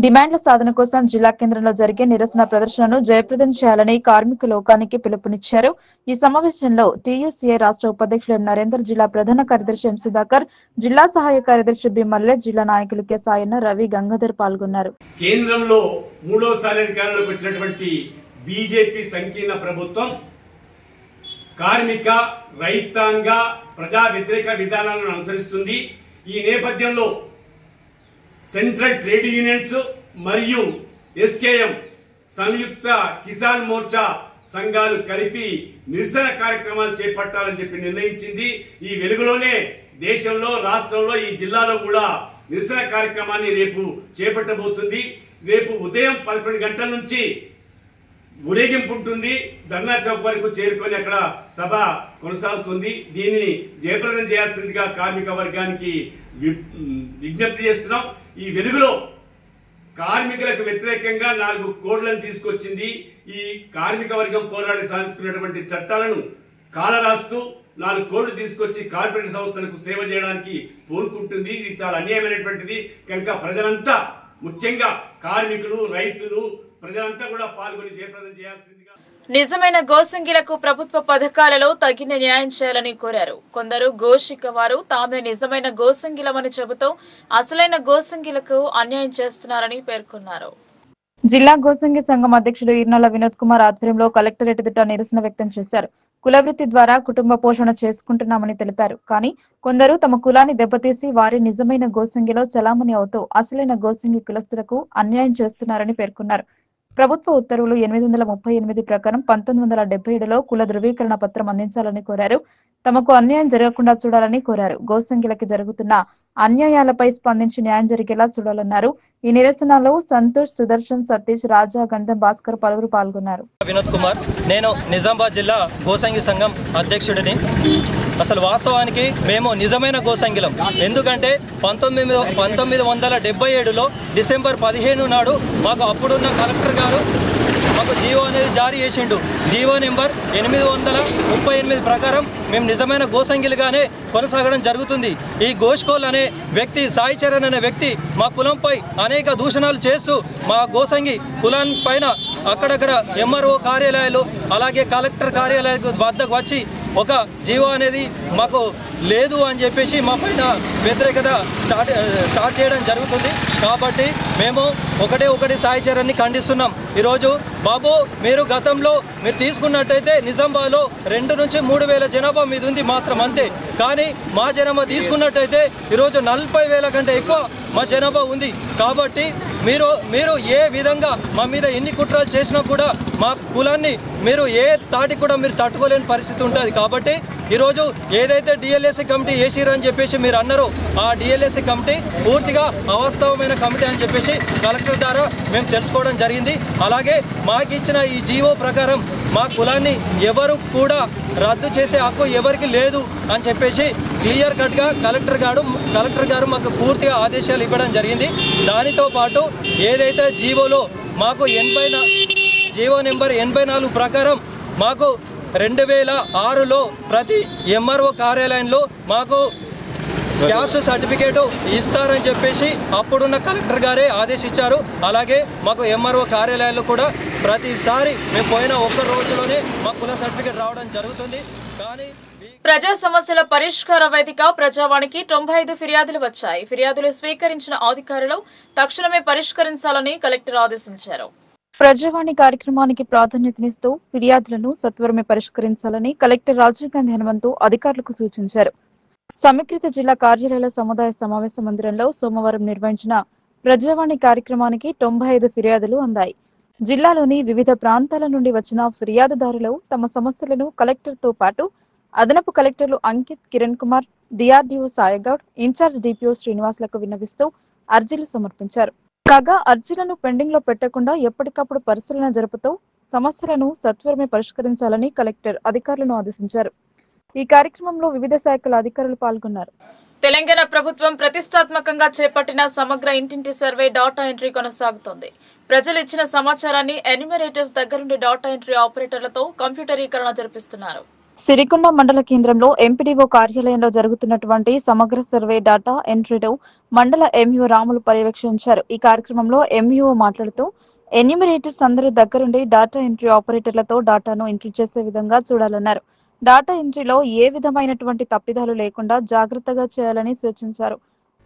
డిమాండ్ల సాధన కోసం జిల్లా కేంద్రంలో జరిగే నిరసన ప్రదర్శనను జయప్రదం చేయాలని కార్మిక లోకానికి పిలుపునిచ్చారు. ఈ సమావేశంలో టీయూసీఐ రాష్ట్ర ఉపాధ్యక్షులు ఎం నరేందర్, జిల్లా ప్రధాన కార్యదర్శి ఎం సుధాకర్, జిల్లా సహాయ కార్యదర్శి బి మల్లె, జిల్లా నాయకులు కె సాయన్న, రవి, గంగాధర్ పాల్గొన్నారు. కేంద్రంలో మూడోసారి అధికారంలోకి వచ్చినటువంటి బీజేపీ సంకీర్ణ ప్రభుత్వం కార్మిక, రైతాంగ, ప్రజా వ్యతిరేక విధానాలను అనుసరిస్తుంది. ఈ నేపథ్యంలో సెంట్రల్ ట్రేడ్ యూనియన్స్ మరియు ఎస్కేఎం సంయుక్త కిసాన్ మోర్చా సంఘాలు కలిపి నిరసన కార్యక్రమాలు చేపట్టాలని చెప్పి నిర్ణయించింది. ఈ వెలుగులోనే దేశంలో, రాష్ట్రంలో, ఈ జిల్లాలో కూడా నిరసన కార్యక్రమాన్ని రేపు చేపట్టబోతుంది. రేపు ఉదయం 11 గంటల నుంచి ఊరేగింపు ఉంటుంది. ధర్నా చౌక్ వరకు చేరుకొని అక్కడ సభ కొనసాగుతుంది. దీన్ని జయప్రదం చేయాల్సిందిగా కార్మిక వర్గానికి విజ్ఞప్తి చేస్తున్నాం. ఈ వెలుగులో కార్మికులకు వ్యతిరేకంగా 4 కోడ్లను తీసుకొచ్చింది. ఈ కార్మిక వర్గం పోరాడి సాధించుకున్నటువంటి చట్టాలను కాలరాస్తూ 4 కోడ్లు తీసుకొచ్చి కార్పొరేట్ సంస్థలకు సేవ చేయడానికి పూనుకుంటుంది. ఇది చాలా అన్యాయమైనటువంటిది. కనుక ప్రజలంతా, ముఖ్యంగా కార్మికులు, రైతులు, ప్రజలంతా కూడా పాల్గొని జయప్రదం చేయాల్సిందిగా. నిజమైన గోసంగిలకు ప్రభుత్వ పథకాలలో తగిన న్యాయం చేయాలని కోరారు. కొందరు గోషిక వారు తామే నిజమైన గోసంగిలమని చెబుతూ అసలైన గోసంగిలకు అన్యాయం చేస్తున్నారని పేర్కొన్నారు. జిల్లా గోసంగి సంఘం అధ్యక్షుడు ఈర్నల వినోద్ కుమార్ ఆధ్వర్యంలో కలెక్టరేట్ ఎదుట నిరసన వ్యక్తం చేశారు. కులవృత్తి ద్వారా కుటుంబ పోషణ చేసుకుంటున్నామని తెలిపారు. కానీ కొందరు తమ కులాన్ని దెబ్బతీసి వారి నిజమైన గోసంగిలో చలామణి అవుతూ అసలైన గోసంగి కులస్తులకు అన్యాయం చేస్తున్నారని పేర్కొన్నారు. ప్రభుత్వ ఉత్తర్వులు 838 ప్రకారం 1977లో కుల ధృవీకరణ పత్రం అందించాలని కోరారు. తమకు అన్యాయం జరగకుండా చూడాలని కోరారు. గోసంగిలకి జరుగుతున్న అన్యాయాలపై స్పందించి న్యాయం జరిగేలా చూడాలన్నారు. ఈ నిరసనలో సంతోష్, సుదర్శన్, సతీష్, రాజా, గంధం, భాస్కర్ పలువురు పాల్గొన్నారు. వినోద్ కుమార్, నేను నిజామాబాద్ జిల్లా గోసంగి సంఘం అధ్యక్షుడిని. అసలు వాస్తవానికి మేము నిజమైన గోసంగిలం. ఎందుకంటే 1977లో డిసెంబర్ 15 నాడు మాకు అప్పుడున్న కలెక్టర్ గారు మాకు జీవో అనేది జారీ చేసిండు. జీవో నెంబర్ 838 ప్రకారం మేము నిజమైన గోసంగిలుగానే కొనసాగడం జరుగుతుంది. ఈ గోష్కోల్ అనే వ్యక్తి, సాయి చరణ్ అనే వ్యక్తి మా కులంపై అనేక దూషణలు చేస్తూ మా గోసంగి కులం పైన అక్కడక్కడ ఎంఆర్ఓ కార్యాలయాలు, అలాగే కలెక్టర్ కార్యాలయాలకు వద్దకు వచ్చి ఒక జీవో అనేది మాకు లేదు అని చెప్పేసి మా పైన వ్యతిరేకత స్టార్ట్ చేయడం జరుగుతుంది. కాబట్టి మేము ఒకటి సాయి చరణ్ని ఖండిస్తున్నాం. ఈరోజు బాబు, మీరు గతంలో మీరు తీసుకున్నట్టయితే నిజామాబాద్లో 2 నుంచి 3 వేల జనాభా మీద ఉంది మాత్రం, అంతే. కానీ మా జనాభా తీసుకున్నట్టయితే ఈరోజు 40,000 కంటే ఎక్కువ మా జనాభా ఉంది. కాబట్టి మీరు ఏ విధంగా మా మీద ఎన్ని కుట్రలు చేసినా కూడా మా కులాన్ని మీరు ఏ తాటికి కూడా మీరు తట్టుకోలేని పరిస్థితి ఉంటుంది. కాబట్టి ఈరోజు ఏదైతే డిఎల్ఎస్సి కమిటీ వేసిరని చెప్పేసి మీరు అన్నారో, ఆ డిఎల్ఎస్సి కమిటీ పూర్తిగా అవాస్తవమైన కమిటీ అని చెప్పేసి కలెక్టర్ ద్వారా మేము తెలుసుకోవడం జరిగింది. అలాగే మాకు ఇచ్చిన ఈ జీవో ప్రకారం మా కులాన్ని ఎవరు కూడా రద్దు చేసే హక్కు ఎవరికి లేదు అని చెప్పేసి క్లియర్ కట్గా కలెక్టర్ గారు మాకు పూర్తిగా ఆదేశాలు ఇవ్వడం జరిగింది. దానితో పాటు ఏదైతే జీవోలో మాకు జీవో నెంబర్ 84 ప్రకారం మాకు 2006లో ప్రతి ఎంఆర్ఓ కార్యాలయంలో మాకు క్యాస్ట్ సర్టిఫికేట్ ఇస్తారని చెప్పేసి అప్పుడున్న కలెక్టర్ గారే ఆదేశించారు. అలాగే మాకు ఎంఆర్ఓ కార్యాలయాల్లో కూడా ప్రతిసారి మేము పోయిన ఒక్క రోజులోనే మా కుల సర్టిఫికేట్ రావడం జరుగుతుంది. కానీ ప్రజా సమస్యల పరిష్కార వేదిక ప్రజావాణికి 95 ఫిర్యాదులు వచ్చాయి. ఫిర్యాదులు స్వీకరించిన అధికారులు తక్షణమే పరిష్కరించాలని కలెక్టర్ ఆదేశించారు. ప్రజావాణి కార్యక్రమానికి ప్రాధాన్యతనిస్తూ ఫిర్యాదులను సత్వరమే పరిష్కరించాలని కలెక్టర్ రాజీవ్ గాంధీ హనుమంతు అధికారులకు సూచించారు. సమీకృత జిల్లా కార్యాలయాల సముదాయ సమావేశ మందిరంలో సోమవారం నిర్వహించిన ప్రజావాణి కార్యక్రమానికి 95 ఫిర్యాదులు అందాయి. జిల్లాలోని వివిధ ప్రాంతాల నుండి వచ్చిన ఫిర్యాదుదారులు తమ సమస్యలను కలెక్టర్తో పాటు అదనపు కలెక్టర్లు Ankit, Kiran Kumar, DRDO Sayagoud, incharge DPO శ్రీనివాస్లకు విన్నవిస్తూ అర్జీలు సమర్పించారు. కాగా అర్జీలను పెండింగ్ లో పెట్టకుండా ఎప్పటికప్పుడు పరిశీలన జరుపుతూ సమస్యలను సత్వరమే పరిష్కరించాలని కలెక్టర్ అధికారులను ఆదేశించారు. ఈ కార్యక్రమంలో వివిధ శాఖల అధికారులు పాల్గొన్నారు. తెలంగాణ ప్రభుత్వం ప్రతిష్టాత్మకంగా చేపట్టిన సమగ్ర ఇంటింటి సర్వే డాటా ఎంట్రీ కొనసాగుతోంది. ప్రజలు ఇచ్చిన సమాచారాన్ని ఎన్యూమరేటర్స్ దగ్గరుండి డాటా ఎంట్రీ ఆపరేటర్లతో కంప్యూటరీకరణ జరిపిస్తున్నారు. సిరికొండ మండల కేంద్రంలో ఎంపీడీఓ కార్యాలయంలో జరుగుతున్నటువంటి సమగ్ర సర్వే డాటా ఎంట్రీలో మండల ఎంఈఓ రాములు పర్యవేక్షించారు. ఈ కార్యక్రమంలో ఎంఈఓ మాట్లాడుతూ ఎన్యూమరేటర్స్ అందరూ దగ్గరుండి డాటా ఎంట్రీ ఆపరేటర్లతో డాటాను ఎంట్రీ చేసే విధంగా చూడాలన్నారు. డాటా ఎంట్రీలో ఏ విధమైనటువంటి తప్పిదాలు లేకుండా జాగ్రత్తగా చేయాలని సూచించారు.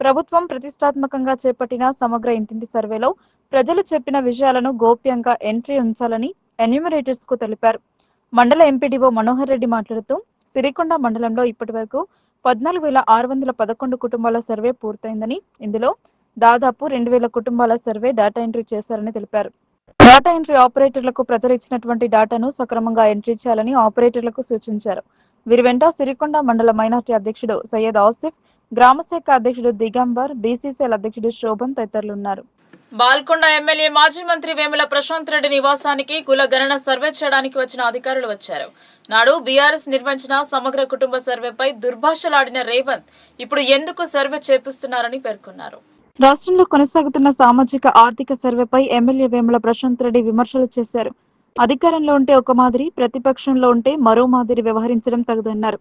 ప్రభుత్వం ప్రతిష్టాత్మకంగా చేపట్టిన సమగ్ర ఇంటింటి సర్వేలో ప్రజలు చెప్పిన విషయాలను గోప్యంగా ఎంట్రీ ఉంచాలని ఎన్యూమరేటర్స్ కు తెలిపారు. మండల ఎంపీడీఓ మనోహర్ రెడ్డి మాట్లాడుతూ సిరికొండ మండలంలో ఇప్పటి వరకు 14,611 కుటుంబాల సర్వే పూర్తయిందని, ఇందులో దాదాపు 2,000 కుటుంబాల సర్వే డాటా ఎంట్రీ చేశారని తెలిపారు. డాటా ఎంట్రీ ఆపరేటర్లకు ప్రజలు ఇచ్చినటువంటి డాటాను సక్రమంగా ఎంట్రీ చేయాలని ఆపరేటర్లకు సూచించారు. వీరి వెంట సిరికొండ మండల మైనార్టీ అధ్యక్షుడు సయ్యద్ ఆసిఫ్, గ్రామశాఖ అధ్యక్షుడు దిగంబర్, బీసీసీఎల్ అధ్యక్షుడు శోభన్ తదితరులు ఉన్నారు. బాల్కొండ ఎమ్మెల్యే మాజీ మంత్రి వేముల ప్రశాంత్ రెడ్డి నివాసానికి కుల గణన సర్వే చేయడానికి వచ్చిన అధికారులు వచ్చారు. నాడు బీఆర్ఎస్ నిర్వహించిన సమగ్ర కుటుంబ సర్వేపై దుర్భాషలాడిన రేవంత్ ఇప్పుడు ఎందుకు సర్వే చేపిస్తున్నారని పేర్కొన్నారు. రాష్ట్రంలో కొనసాగుతున్న సామాజిక ఆర్థిక సర్వేపై ఎమ్మెల్యే వేముల ప్రశాంత్ రెడ్డి విమర్శలు చేశారు. అధికారంలో ఉంటే ఒక మాదిరి, ప్రతిపక్షంలో ఉంటే మరో మాదిరి వ్యవహరించడం తగదన్నారు.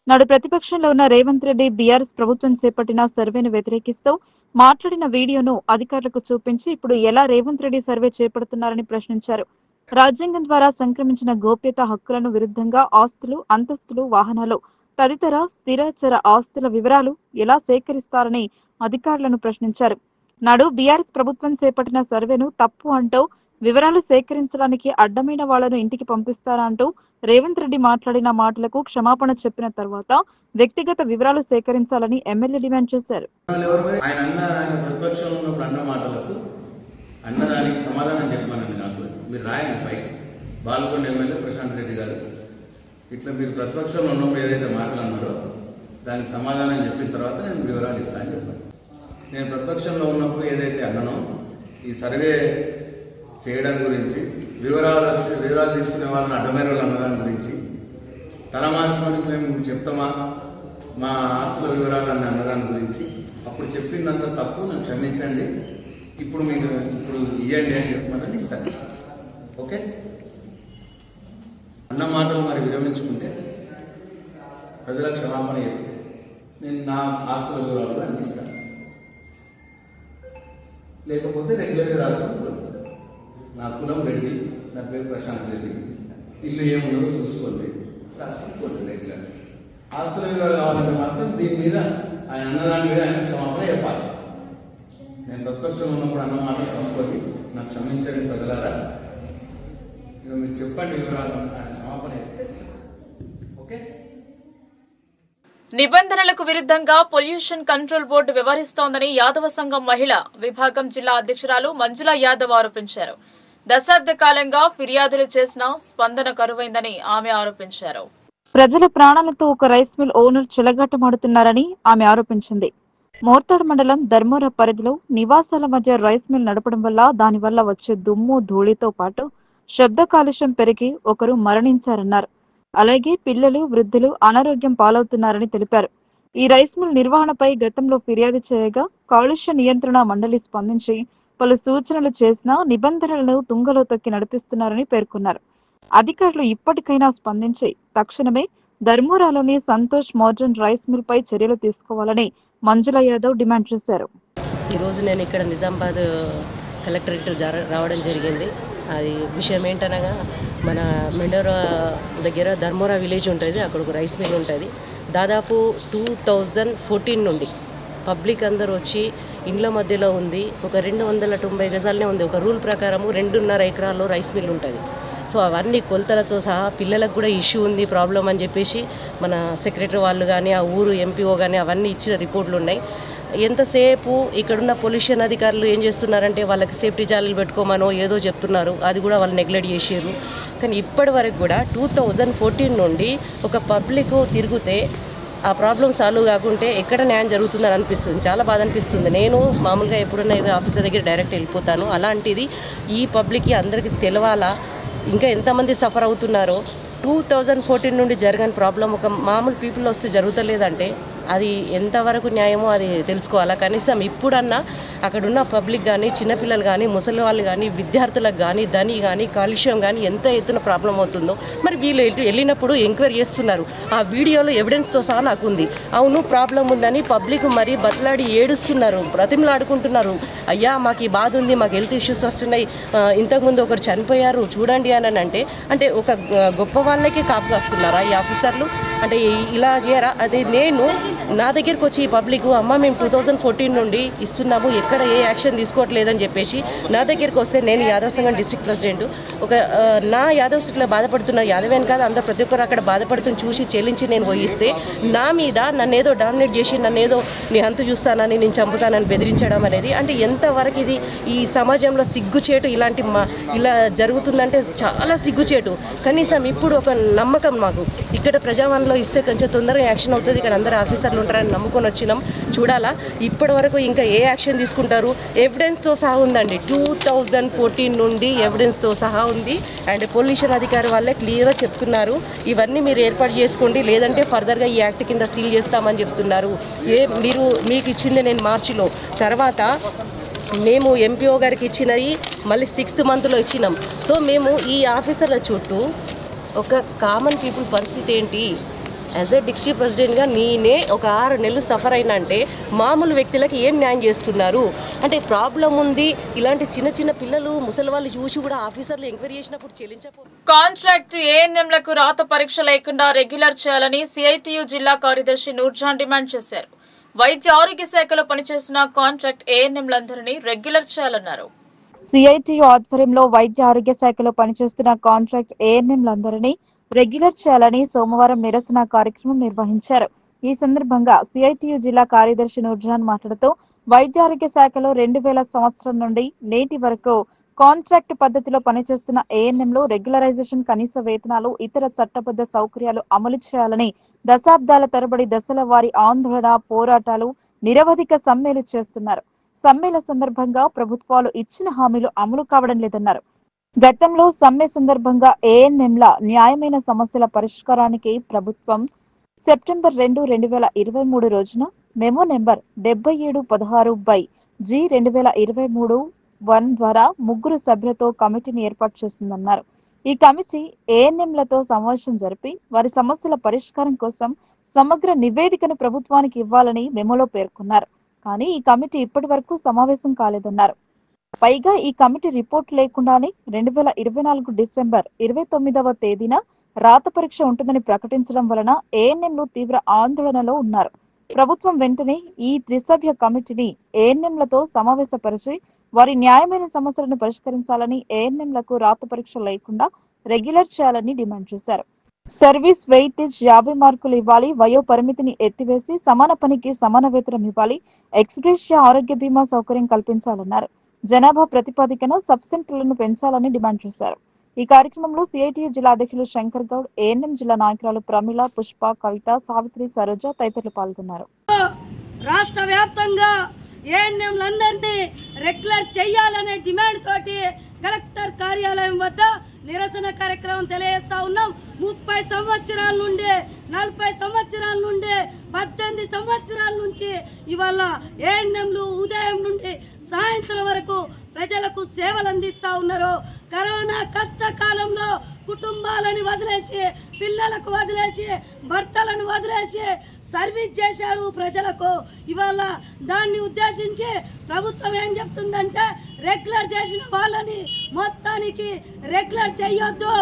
నాడు ప్రతిపక్షంలో ఉన్న రేవంత్ రెడ్డి బీఆర్ఎస్ ప్రభుత్వం చేపట్టిన సర్వేను వ్యతిరేకిస్తూ మాట్లాడిన వీడియోను అధికారులకు చూపించి ఇప్పుడు ఎలా రేవంత్ రెడ్డి సర్వే చేపడుతున్నారని ప్రశ్నించారు. రాజ్యాంగం ద్వారా సంక్రమించిన గోప్యత హక్కులను విరుద్ధంగా ఆస్తులు, అంతస్తులు, వాహనాలు తదితర స్థిరచర ఆస్తుల వివరాలు ఎలా సేకరిస్తారని అధికారులను ప్రశ్నించారు. నాడు బీఆర్ఎస్ ప్రభుత్వం చేపట్టిన సర్వేను తప్పు అంటూ వివరాలు సేకరించడానికి అడ్డమైన వాళ్లను ఇంటికి పంపిస్తారా అంటూ రేవంత్ రెడ్డి మాట్లాడిన మాటలకు క్షమాపణ చెప్పిన తర్వాత వ్యక్తిగత వివరాలు సేకరించాలని ఎమ్మెల్యే డిమాండ్ చేశారు. ఆయన ప్రతిపక్షంలో ఉన్నప్పుడు అన్న మాటలకు అన్నదానికి సమాధానం చెప్పమనండి. నాకు మీరు రాయండి పైకి. బాల్కొండ ఎమ్మెల్యే ప్రశాంత్ రెడ్డి గారు ఇట్లా మీరు ప్రతిపక్షంలో ఉన్నప్పుడు ఏదైతే మాట్లాడినారో దానికి సమాధానం చెప్పిన తర్వాత నేను వివరాలు ఇస్తానని చెప్పాను. నేను ప్రతిపక్షంలో ఉన్నప్పుడు ఏదైతే అన్నానో ఈ సర్వే చేయడం గురించి, వివరాలు తీసుకునే వాళ్ళని అడ్డమైన వాళ్ళు అన్నదాని గురించి, తలమాసినోడికి మేము చెప్తామా మా ఆస్తుల వివరాలు అన్న అన్నదాని గురించి అప్పుడు చెప్పిందంత తప్పు, నన్ను క్షమించండి, ఇప్పుడు ఇవ్వండి అని చెప్పమని ఇస్తాను. ఓకే, అన్న మాటలు మరి విరమించుకుంటే ప్రజల క్షమాపణ చెప్తే నేను నా ఆస్తుల వివరాలు కూడా అందిస్తాను. లేకపోతే రెగ్యులర్గా రాసుకోవాలి. నా కులం రెడ్డి, నా పేరు ప్రశాంత్ రెడ్డి, ఇల్లు ఏమున్నదో చూసుకోండి, రాసుకోండి. రెగ్యులర్ ఆస్తుల వివరాలు కావాలంటే మాత్రం దీని మీద ఆయన అన్నదాని మీద ఆయన క్షమాపణ చెప్పాలి. నేను ప్రతిపక్షంలో ఉన్నప్పుడు అన్న మాట కనుక్కొని నాకు క్షమించండి ప్రజలారా, ఇక మీరు చెప్పండి వివరాలు, ఆయన క్షమాపణ చెప్తే ఓకే. నిబంధనలకు విరుద్ధంగా పొల్యూషన్ కంట్రోల్ బోర్డు వ్యవహరిస్తోందని యాదవ సంఘం మహిళా విభాగం జిల్లా అధ్యక్షురాలు మంజులా యాదవ్ ఆరోపించారు. దశాబ్ద కాలంగా ఫిర్యాదులు చేసినా స్పందన కరువైందని ఆమె ఆరోపించారు. ప్రజల ప్రాణాలతో ఒక రైస్ మిల్ ఓనర్ చెలగాటమాడుతున్నారని ఆమె ఆరోపించింది. మోర్తాడ్ మండలం ధర్మోర పరిధిలో నివాసాల మధ్య రైస్ మిల్ నడపడం వల్ల దానివల్ల వచ్చే దుమ్ము, ధూళితో పాటు శబ్ద కాలుష్యం పెరిగి ఒకరు మరణించారన్నారు. అలాగే పిల్లలు, వృద్ధులు అనారోగ్యం పాలవుతున్నారని తెలిపారు. ఈ రైస్ మిల్ నిర్వహణపై గతంలో ఫిర్యాదు చేయగా కాలుష్య నియంత్రణ మండలి స్పందించి పలు సూచనలు చేసినా నిబంధనలను తుంగలో తొక్కి నడిపిస్తున్నారని పేర్కొన్నారు. అధికారులు ఇప్పటికైనా స్పందించి తక్షణమే ధర్మూరాలోని సంతోష్ మోడర్న్ రైస్ మిల్ పై చర్యలు తీసుకోవాలని మంజులా యాదవ్ డిమాండ్ చేశారు. ఈరోజు నేను ఇక్కడ నిజామాబాద్ కలెక్టరేట్ రావడం జరిగింది. అది విషయం ఏంటనగా మన మెండోరా దగ్గర ధర్మోరా విలేజ్ ఉంటుంది, అక్కడ ఒక రైస్ మిల్ ఉంటుంది. దాదాపు 2014 నుండి పబ్లిక్ అందరూ వచ్చి ఇండ్ల మధ్యలో ఉంది. ఒక 290 గజాలనే ఉంది. ఒక రూల్ ప్రకారము 2.5 ఎకరాల్లో రైస్ మిల్ ఉంటుంది. సో అవన్నీ కొలతలతో సహా పిల్లలకు కూడా ఇష్యూ ఉంది, ప్రాబ్లం అని చెప్పేసి మన సెక్రటరీ వాళ్ళు కానీ, ఆ ఊరు ఎంపీఓ కానీ అవన్నీ ఇచ్చిన రిపోర్ట్లు ఉన్నాయి. ఎంతసేపు ఇక్కడున్న పొల్యూషన్ అధికారులు ఏం చేస్తున్నారంటే వాళ్ళకి సేఫ్టీ జాలీలు పెట్టుకోమనో ఏదో చెప్తున్నారు, అది కూడా వాళ్ళు నెగ్లెక్ట్ చేసారు. కానీ ఇప్పటి వరకు కూడా 2014 నుండి ఒక పబ్లిక్ తిరిగితే ఆ ప్రాబ్లం సాల్వ్ కాకుంటే ఎక్కడ న్యాయం జరుగుతుందని అనిపిస్తుంది, చాలా బాధ అనిపిస్తుంది. నేను మామూలుగా ఎప్పుడన్నా ఏదో ఆఫీసర్ దగ్గర డైరెక్ట్ వెళ్ళిపోతాను, అలాంటిది ఈ పబ్లిక్కి అందరికీ తెలవాలా, ఇంకా ఎంతమంది సఫర్ అవుతున్నారో. 2014 నుండి జరగని ప్రాబ్లం ఒక మామూలు పీపుల్ వస్తే జరుగుతలేదంటే అది ఎంతవరకు న్యాయమో అది తెలుసుకోవాలా. కనీసం ఇప్పుడన్నా అక్కడున్న పబ్లిక్ కానీ, చిన్నపిల్లలు కానీ, ముసలి వాళ్ళు కానీ, విద్యార్థులకు కానీ, ధని కానీ, కాలుష్యం కానీ ఎంత ఎత్తున ప్రాబ్లం అవుతుందో మరి వీళ్ళు వెళ్ళినప్పుడు ఎంక్వైరీ చేస్తున్నారు. ఆ వీడియోలో ఎవిడెన్స్తో సహా నాకు ఉంది. అవును ప్రాబ్లం ఉందని పబ్లిక్ మరి బతలాడి ఏడుస్తున్నారు, బ్రతిమలాడుకుంటున్నారు. అయ్యా మాకు ఈ బాధ ఉంది, మాకు హెల్త్ ఇష్యూస్ వస్తున్నాయి, ఇంతకుముందు ఒకరు చనిపోయారు చూడండి అని అంటే ఒక గొప్ప వాళ్ళకి కాపుగా వస్తున్నారా ఈ ఆఫీసర్లు? అంటే ఇలా చేయరా? అది నేను నా దగ్గరికి వచ్చి పబ్లిక్ అమ్మ మేము 2014 నుండి ఇస్తున్నాము, ఎక్కడ ఏ యాక్షన్ తీసుకోవట్లేదని చెప్పేసి నా దగ్గరికి వస్తే, నేను యాదవ్ సంఘం డిస్ట్రిక్ట్ ప్రెసిడెంట్, ఒక నా యాదవ్ ఇట్లా బాధపడుతున్న యాదవేని కాదు అందరు ప్రతి ఒక్కరు అక్కడ బాధపడుతుని చూసి చెల్లించి నేను పోయిస్తే నా మీద నన్ను ఏదో డామినేట్ చేసి నన్ను ఏదో నీ అంతు చూస్తానని, నేను చంపుతానని బెదిరించడం అనేది అంటే ఎంతవరకు ఇది ఈ సమాజంలో సిగ్గుచేటు. ఇలా జరుగుతుందంటే చాలా సిగ్గుచేటు. కనీసం ఇప్పుడు ఒక నమ్మకం మాకు ఇక్కడ ప్రజావాణిలో ఇస్తే కొంచెం తొందరగా యాక్షన్ అవుతుంది, ఇక్కడ అందరూ ఆఫీసర్లు ఉంటారని నమ్ముకొని వచ్చినాం. చూడాలా ఇప్పటి వరకు ఇంకా ఏ యాక్షన్ తీసుకుంటారు. ఎవిడెన్స్తో సహా ఉందండి, 2014 నుండి ఎవిడెన్స్తో సహా ఉంది. అండ్ పొల్యూషన్ అధికారి వాళ్ళే క్లియర్గా చెప్తున్నారు, ఇవన్నీ మీరు ఏర్పాటు చేసుకోండి, లేదంటే ఫర్దర్గా ఈ యాక్ట్ కింద సీల్ చేస్తామని చెప్తున్నారు. మీకు ఇచ్చింది నేను మార్చిలో, తర్వాత మేము ఎంపీఓ గారికి ఇచ్చినది మళ్ళీ 6th మంత్లో ఇచ్చినాం. సో మేము ఈ ఆఫీసర్ల చుట్టూ ఒక కామన్ పీపుల్ పరిస్థితి ఏంటి, యాజ్ ఎ డిస్ట్రిక్ట్ ప్రెసిడెంట్గా నేనే ఒక 6 నెలలు సఫర్ అయినా అంటే మామూలు వ్యక్తులకి ఏం న్యాయం చేస్తున్నారు? అంటే ప్రాబ్లం ఉంది, ఇలాంటి చిన్న చిన్న పిల్లలు ముసలి వాళ్ళు చూసి కూడా ఆఫీసర్లు ఎంక్వైరీ చేసినప్పుడు చెల్లించకపోతే కాంట్రాక్ట్ ఏఎన్ఎంలకు రాత పరీక్ష లేకుండా రెగ్యులర్ చేయాలని సిఐటియు జిల్లా కార్యదర్శి నూర్జాన్ డిమాండ్ చేశారు. వైద్య ఆరోగ్య శాఖలో పనిచేసిన కాంట్రాక్ట్ ఏఎన్ఎంలందరినీ రెగ్యులర్ చేయాలన్నారు. సిఐటియు ఆధ్వర్యంలో వైద్య ఆరోగ్య శాఖలో పనిచేస్తున్న కాంట్రాక్ట్ ఏఎన్ఎంలందరినీ రెగ్యులర్ చేయాలని సోమవారం నిరసన కార్యక్రమం నిర్వహించారు. ఈ సందర్భంగా సిఐటియు జిల్లా కార్యదర్శి నూర్జాన్ మాట్లాడుతూ వైద్య ఆరోగ్య శాఖలో 2000 సంవత్సరం నుండి నేటి వరకు కాంట్రాక్ట్ పద్ధతిలో పనిచేస్తున్న ఏఎన్ఎంలు రెగ్యులరైజేషన్, కనీస వేతనాలు, ఇతర చట్టబద్ధ సౌకర్యాలు అమలు చేయాలని దశాబ్దాల తరబడి దశల వారి ఆందోళన, పోరాటాలు, నిరవధిక సమ్మెలు చేస్తున్నారు. సమ్మెల సందర్భంగా ప్రభుత్వాలు ఇచ్చిన హామీలు అమలు కావడం లేదన్నారు. గతంలో సమ్మె సందర్భంగా ఏఎన్ఎంల న్యాయమైన సమస్యల పరిష్కారానికి ప్రభుత్వం సెప్టెంబర్ 2, 2023 రోజున మెమో నెంబర్ 7716/G/2023 ద్వారా 3 సభ్యులతో కమిటీని ఏర్పాటు చేసిందన్నారు. ఈ కమిటీ ఏఎన్ఎంలతో సమావేశం జరిపి వారి సమస్యల పరిష్కారం కోసం సమగ్ర నివేదికను ప్రభుత్వానికి ఇవ్వాలని మెమోలో పేర్కొన్నారు. కానీ ఈ కమిటీ ఇప్పటి వరకు సమావేశం కాలేదన్నారు. పైగా ఈ కమిటీ రిపోర్ట్ లేకుండానే 2024 డిసెంబర్ 29వ తేదీన రాత పరీక్ష ఉంటుందని ప్రకటించడం వలన ఏఎన్ఎంలు తీవ్ర ఆందోళనలో ఉన్నారు. ప్రభుత్వం వెంటనే ఈ 3 సభ్య కమిటీని ఏఎన్ఎంలతో సమావేశపరిచి వారి న్యాయమైన సమస్యలను పరిష్కరించాలని, ఏఎన్ఎంలకు రాత పరీక్ష లేకుండా రెగ్యులర్ చేయాలని డిమాండ్ చేశారు. సర్వీస్ వెయిటేజ్ 50 మార్కులు ఇవ్వాలి, వయో పరిమితిని ఎత్తివేసి సమాన పనికి సమాన వేతనం ఇవ్వాలి, ఎక్స్‌గ్రేషియా ఆరోగ్య బీమా సౌకర్యం కల్పించాలన్నారు. జనాభా ప్రతిపాదికన సబ్ సెంటర్లను పెంచాలని డిమాండ్ చేశారు. ఈ కార్యక్రమంలో సిఐటియు జిల్లా అధ్యక్షులు శంకర్ గౌడ్, ఏఎన్ఎం జిల్లా నాయకురాలు ప్రమిళ, పుష్ప, కవిత, సావిత్రి, సరోజ తదితరులు పాల్గొన్నారు. రాష్ట్ర వ్యాప్తంగా ఏఎన్ఎంలందరినీ రెగ్యులర్ చేయాలనే డిమాండ్ తోటి కలెక్టర్ కార్యాలయం వద్ద నిరసన కార్యక్రమం తెలియజేస్తా ఉన్నాం. 30 సంవత్సరాల నుండి 40 సంవత్సరాల నుండి 18 సంవత్సరాల నుంచి ఇవాళ ఏఎన్ఎంలు ఉదయం నుండి సాయంత్రం వరకు ప్రజలకు సేవలు అందిస్తా ఉన్నారు. కరోనా కష్టకాలంలో కుటుంబాలను వదిలేసి, పిల్లలకు వదిలేసి, భర్తలను వదిలేసి సర్వీస్ చేశారు ప్రజలకు. ఇవాళ దాన్ని ఉద్దేశించి ప్రభుత్వం ఏం చెప్తుందంటే రెగ్యులర్ చేసిన వాళ్ళని మొత్తానికి రెగ్యులర్ చేయొద్దు,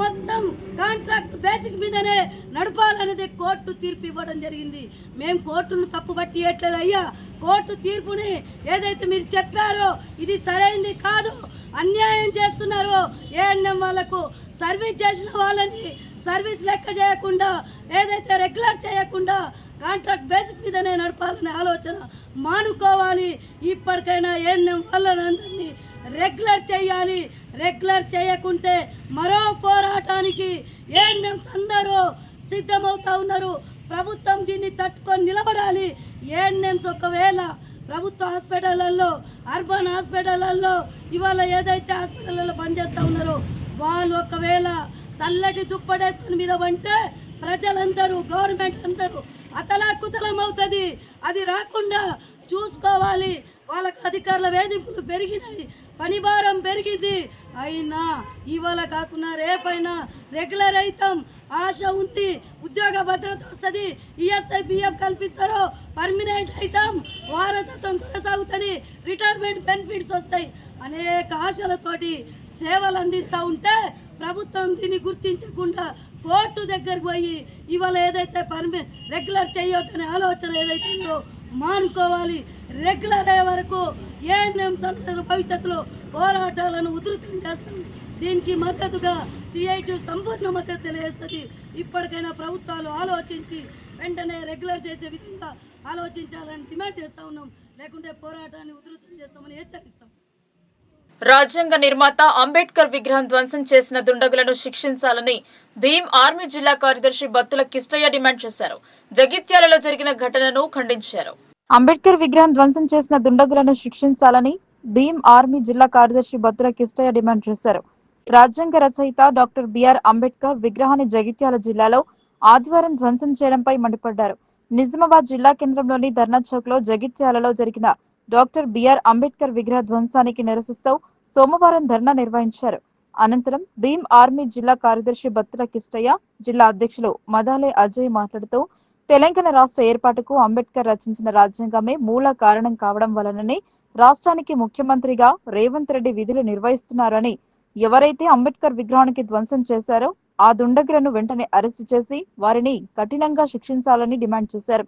మొత్తం కాంట్రాక్ట్ బేసిక్ మీదనే నడపాలనేది కోర్టు తీర్పు ఇవ్వడం జరిగింది. మేము కోర్టును తప్పుబట్టి ఇవ్వట్లేదు అయ్యా. కోర్టు తీర్పుని ఏదైతే మీరు చెప్పారో ఇది సరైనది కాదు, అన్యాయం చేస్తున్నారు. ఏఎన్ఎం వాళ్ళకు సర్వీస్ చేసిన వాళ్ళని సర్వీస్ లెక్క చేయకుండా, ఏదైతే రెగ్యులర్ చేయకుండా కాంట్రాక్ట్ బేసిక్ మీదనే నడపాలనే ఆలోచన మానుకోవాలి. ఇప్పటికైనా ఏఎన్ఎం వాళ్ళందరినీ రెగ్యులర్ చేయాలి. రెగ్యులర్ చేయకుంటే మరో పోరాటానికి ఏఎన్ఎంస్ అందరూ సిద్ధమవుతా ఉన్నారు. ప్రభుత్వం దీన్ని తట్టుకొని నిలబడాలి. ఏఎన్ఎంస్ ఒకవేళ ప్రభుత్వ హాస్పిటళ్లలో, అర్బన్ హాస్పిటళ్లలో ఇవాళ ఏదైతే హాస్పిటళ్లలో పనిచేస్తూ ఉన్నారో వాళ్ళు ఒకవేళ చల్లటి దుప్పడేసుకుని మీద అంటే ప్రజలందరూ, గవర్నమెంట్ అందరూ అతలాకుతలం అవుతుంది. అది రాకుండా చూసుకోవాలి. వాళ్ళకు అధికారుల వేధింపులు పెరిగినాయి, పని భారం పెరిగింది. అయినా ఇవాళ కాకుండా రేపైనా రెగ్యులర్ అవుతాం. ఆశ ఉంది, ఉద్యోగ భద్రత వస్తుంది, ఈఎస్ఐ పిఎఫ్ కల్పిస్తారో పర్మనెంట్ అవుతాం, వారసత్వం కొనసాగుతుంది, రిటైర్మెంట్ బెనిఫిట్స్ వస్తాయి. అనేక ఆశలతోటి సేవలు అందిస్తూ ఉంటే ప్రభుత్వం దీన్ని గుర్తించకుండా కోర్టు దగ్గరకు పోయి ఇవాళ ఏదైతే రెగ్యులర్ చేయొద్దనే ఆలోచన ఏదైతే ఉందో మానుకోవాలి. రెగ్యులర్ అయ్యే వరకు ఏఎన్ఎం భవిష్యత్తులో పోరాటాలను ఉధృతం చేస్తాం. దీనికి మద్దతుగా సిఐటి సంపూర్ణ మద్దతు తెలియజేస్తుంది. ఇప్పటికైనా ప్రభుత్వాలు ఆలోచించి వెంటనే రెగ్యులర్ చేసే విధంగా ఆలోచించాలని డిమాండ్ చేస్తూ ఉన్నాం. లేకుంటే పోరాటాన్ని ఉధృతం చేస్తామని హెచ్చరిస్తాం. రాజ్యాంగ నిర్మాత అంబేద్కర్ విగ్రహం ధ్వంసం చేసిన దుండగులను శిక్షించాలని భీం ఆర్మీ జిల్లా కార్యదర్శి బత్తుల కిష్టయ్య డిమాండ్ చేశారు. జగిత్యాలలో జరిగిన ఘటనను ఖండించారు. అంబేద్కర్ విగ్రహం ధ్వంసం చేసిన దుండగులను శిక్షించాలని భీం ఆర్మీ జిల్లా కార్యదర్శి బత్తుల కిష్టయ్య డిమాండ్ చేశారు. రాజ్యాంగ రచయిత డాక్టర్ బిఆర్ అంబేద్కర్ విగ్రహాన్ని జగిత్యాల జిల్లాలో ఆదివారం ధ్వంసం చేయడంపై మండిపడ్డారు. నిజామాబాద్ జిల్లా కేంద్రంలోని ధర్నా చౌక్ లో జగిత్యాలలో జరిగిన డాక్టర్ బిఆర్ అంబేద్కర్ విగ్రహ ధ్వంసానికి నిరసిస్తూ సోమవారం ధర్నా నిర్వహించారు. అనంతరం భీం ఆర్మీ జిల్లా కార్యదర్శి బత్తుల కిష్టయ్య, జిల్లా అధ్యక్షులు మదాలే అజయ్ మాట్లాడుతూ తెలంగాణ రాష్ట్ర ఏర్పాటుకు అంబేద్కర్ రచించిన రాజ్యాంగమే మూల కారణం కావడం వలననే రాష్ట్రానికి ముఖ్యమంత్రిగా రేవంత్ రెడ్డి విధులు నిర్వహిస్తున్నారని, ఎవరైతే అంబేద్కర్ విగ్రహానికి ధ్వంసం చేశారో ఆ దుండగులను వెంటనే అరెస్టు చేసి వారిని కఠినంగా శిక్షించాలని డిమాండ్ చేశారు.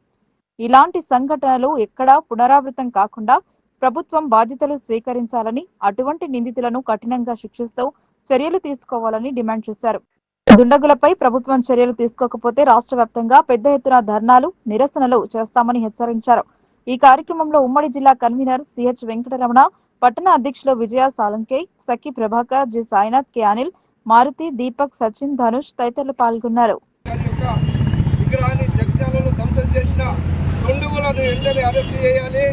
ఇలాంటి సంఘటనలు ఎక్కడా పునరావృతం కాకుండా ప్రభుత్వం బాధ్యతలు స్వీకరించాలని, అటువంటి నిందితులను కఠినంగా శిక్షిస్తూ చర్యలు తీసుకోవాలని డిమాండ్ చేశారు. దుండగులపై ప్రభుత్వం చర్యలు తీసుకోకపోతే రాష్ట్ర వ్యాప్తంగా పెద్ద ఎత్తున ధర్నాలు, నిరసనలు చేస్తామని హెచ్చరించారు. ఈ కార్యక్రమంలో ఉమ్మడి జిల్లా కన్వీనర్ సిహెచ్ వెంకటరమణ, పట్టణ అధ్యక్షులు విజయ సాలంకే, సఖి ప్రభాకర్, జి సాయినాథ్, కె అనిల్, మారుతి, దీపక్, సచిన్, ధనుష్ తదితరులు పాల్గొన్నారు. దుండగులను వెంటనే అరెస్ట్ చేయాలి.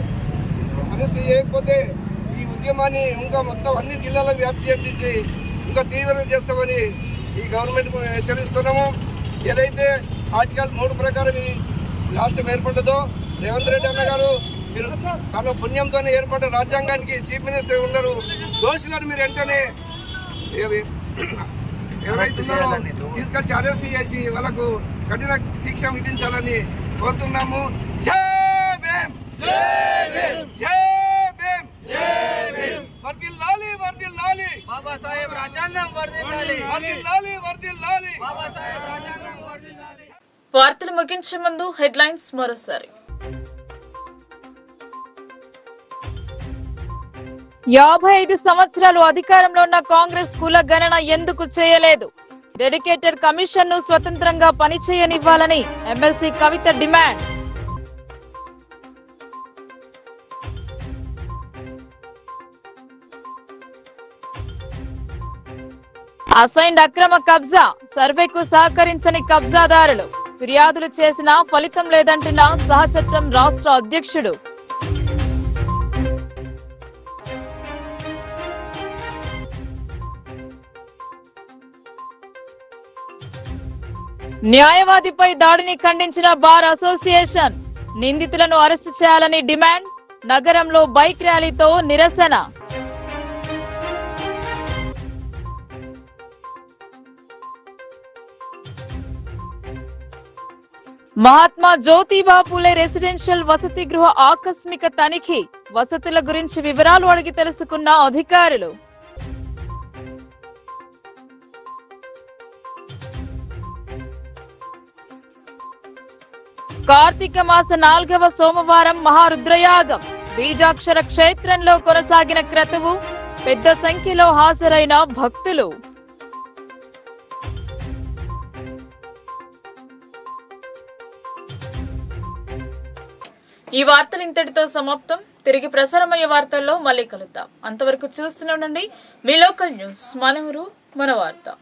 అరెస్ట్ చేయకపోతే ఈ ఉద్యమాన్ని ఇంకా మొత్తం అన్ని జిల్లాలకు వ్యాప్తి చేపించి ఇంకా తీవ్రం చేస్తామని ఈ గవర్నమెంట్కు హెచ్చరిస్తున్నాము. ఏదైతే ఆర్టికల్ 3 ప్రకారం ఈ రాష్ట్రం ఏర్పడ్డదో రేవంత్ రెడ్డి అన్న గారు మీరు తన పుణ్యంతో ఏర్పడ్డ రాజ్యాంగానికి చీఫ్ మినిస్టర్ ఉన్నారు. దోషులను మీరు వెంటనే ఎవరైతున్నారో తీసుకొచ్చి అరెస్ట్ చేసి వాళ్ళకు కఠిన శిక్ష విధించాలని కోరుతున్నాము. జై భీమ్, జై భీమ్, వర్ధిల్లాలి, వర్ధిల్లాలి బాబా సాహెబ్ రాజ్యాంగం, వర్ధిల్లాలి, వర్ధిల్లాలి, వర్ధిల్లాలి బాబా సాహెబ్ రాజ్యాంగం, వర్ధిల్లాలి. వార్తలు ముగించే ముందు హెడ్లైన్స్ మరోసారి. 55 సంవత్సరాలు అధికారంలో ఉన్న కాంగ్రెస్ కుల గణన ఎందుకు చేయలేదు? డెడికేటెడ్ కమిషన్ ను స్వతంత్రంగా పనిచేయనివ్వాలని ఎమ్మెల్సీ కవిత డిమాండ్. అసైన్డ్ అక్రమ కబ్జా, సర్వేకు సహకరించని కబ్జాదారులు, ఫిర్యాదులు చేసినా ఫలితం లేదంటున్న సహచట్టం రాష్ట్ర అధ్యక్షుడు. న్యాయవాదిపై దాడిని ఖండించిన బార్ అసోసియేషన్, నిందితులను అరెస్టు చేయాలని డిమాండ్. నగరంలో బైక్ ర్యాలీతో నిరసన. మహాత్మా జ్యోతిబా పూలే రెసిడెన్షియల్ వసతి గృహ ఆకస్మిక తనిఖీ, వసతుల గురించి వివరాలు అడిగి తెలుసుకున్న అధికారులు. కార్తీక మాస 4వ సోమవారం మహారుద్రయాగం, బీజాక్షర క్షేత్రంలో కొనసాగిన క్రతువు, పెద్ద సంఖ్యలో హాజరైన భక్తులు. ఈ వార్తలు ఇంతటితో సమాప్తం. తిరిగి ప్రసారమయ్యే వార్తల్లో మళ్ళీ కలుద్దాం. అంతవరకు చూస్తూనే ఉండండి మీ లోకల్ న్యూస్. మన ఊరు మన వార్త.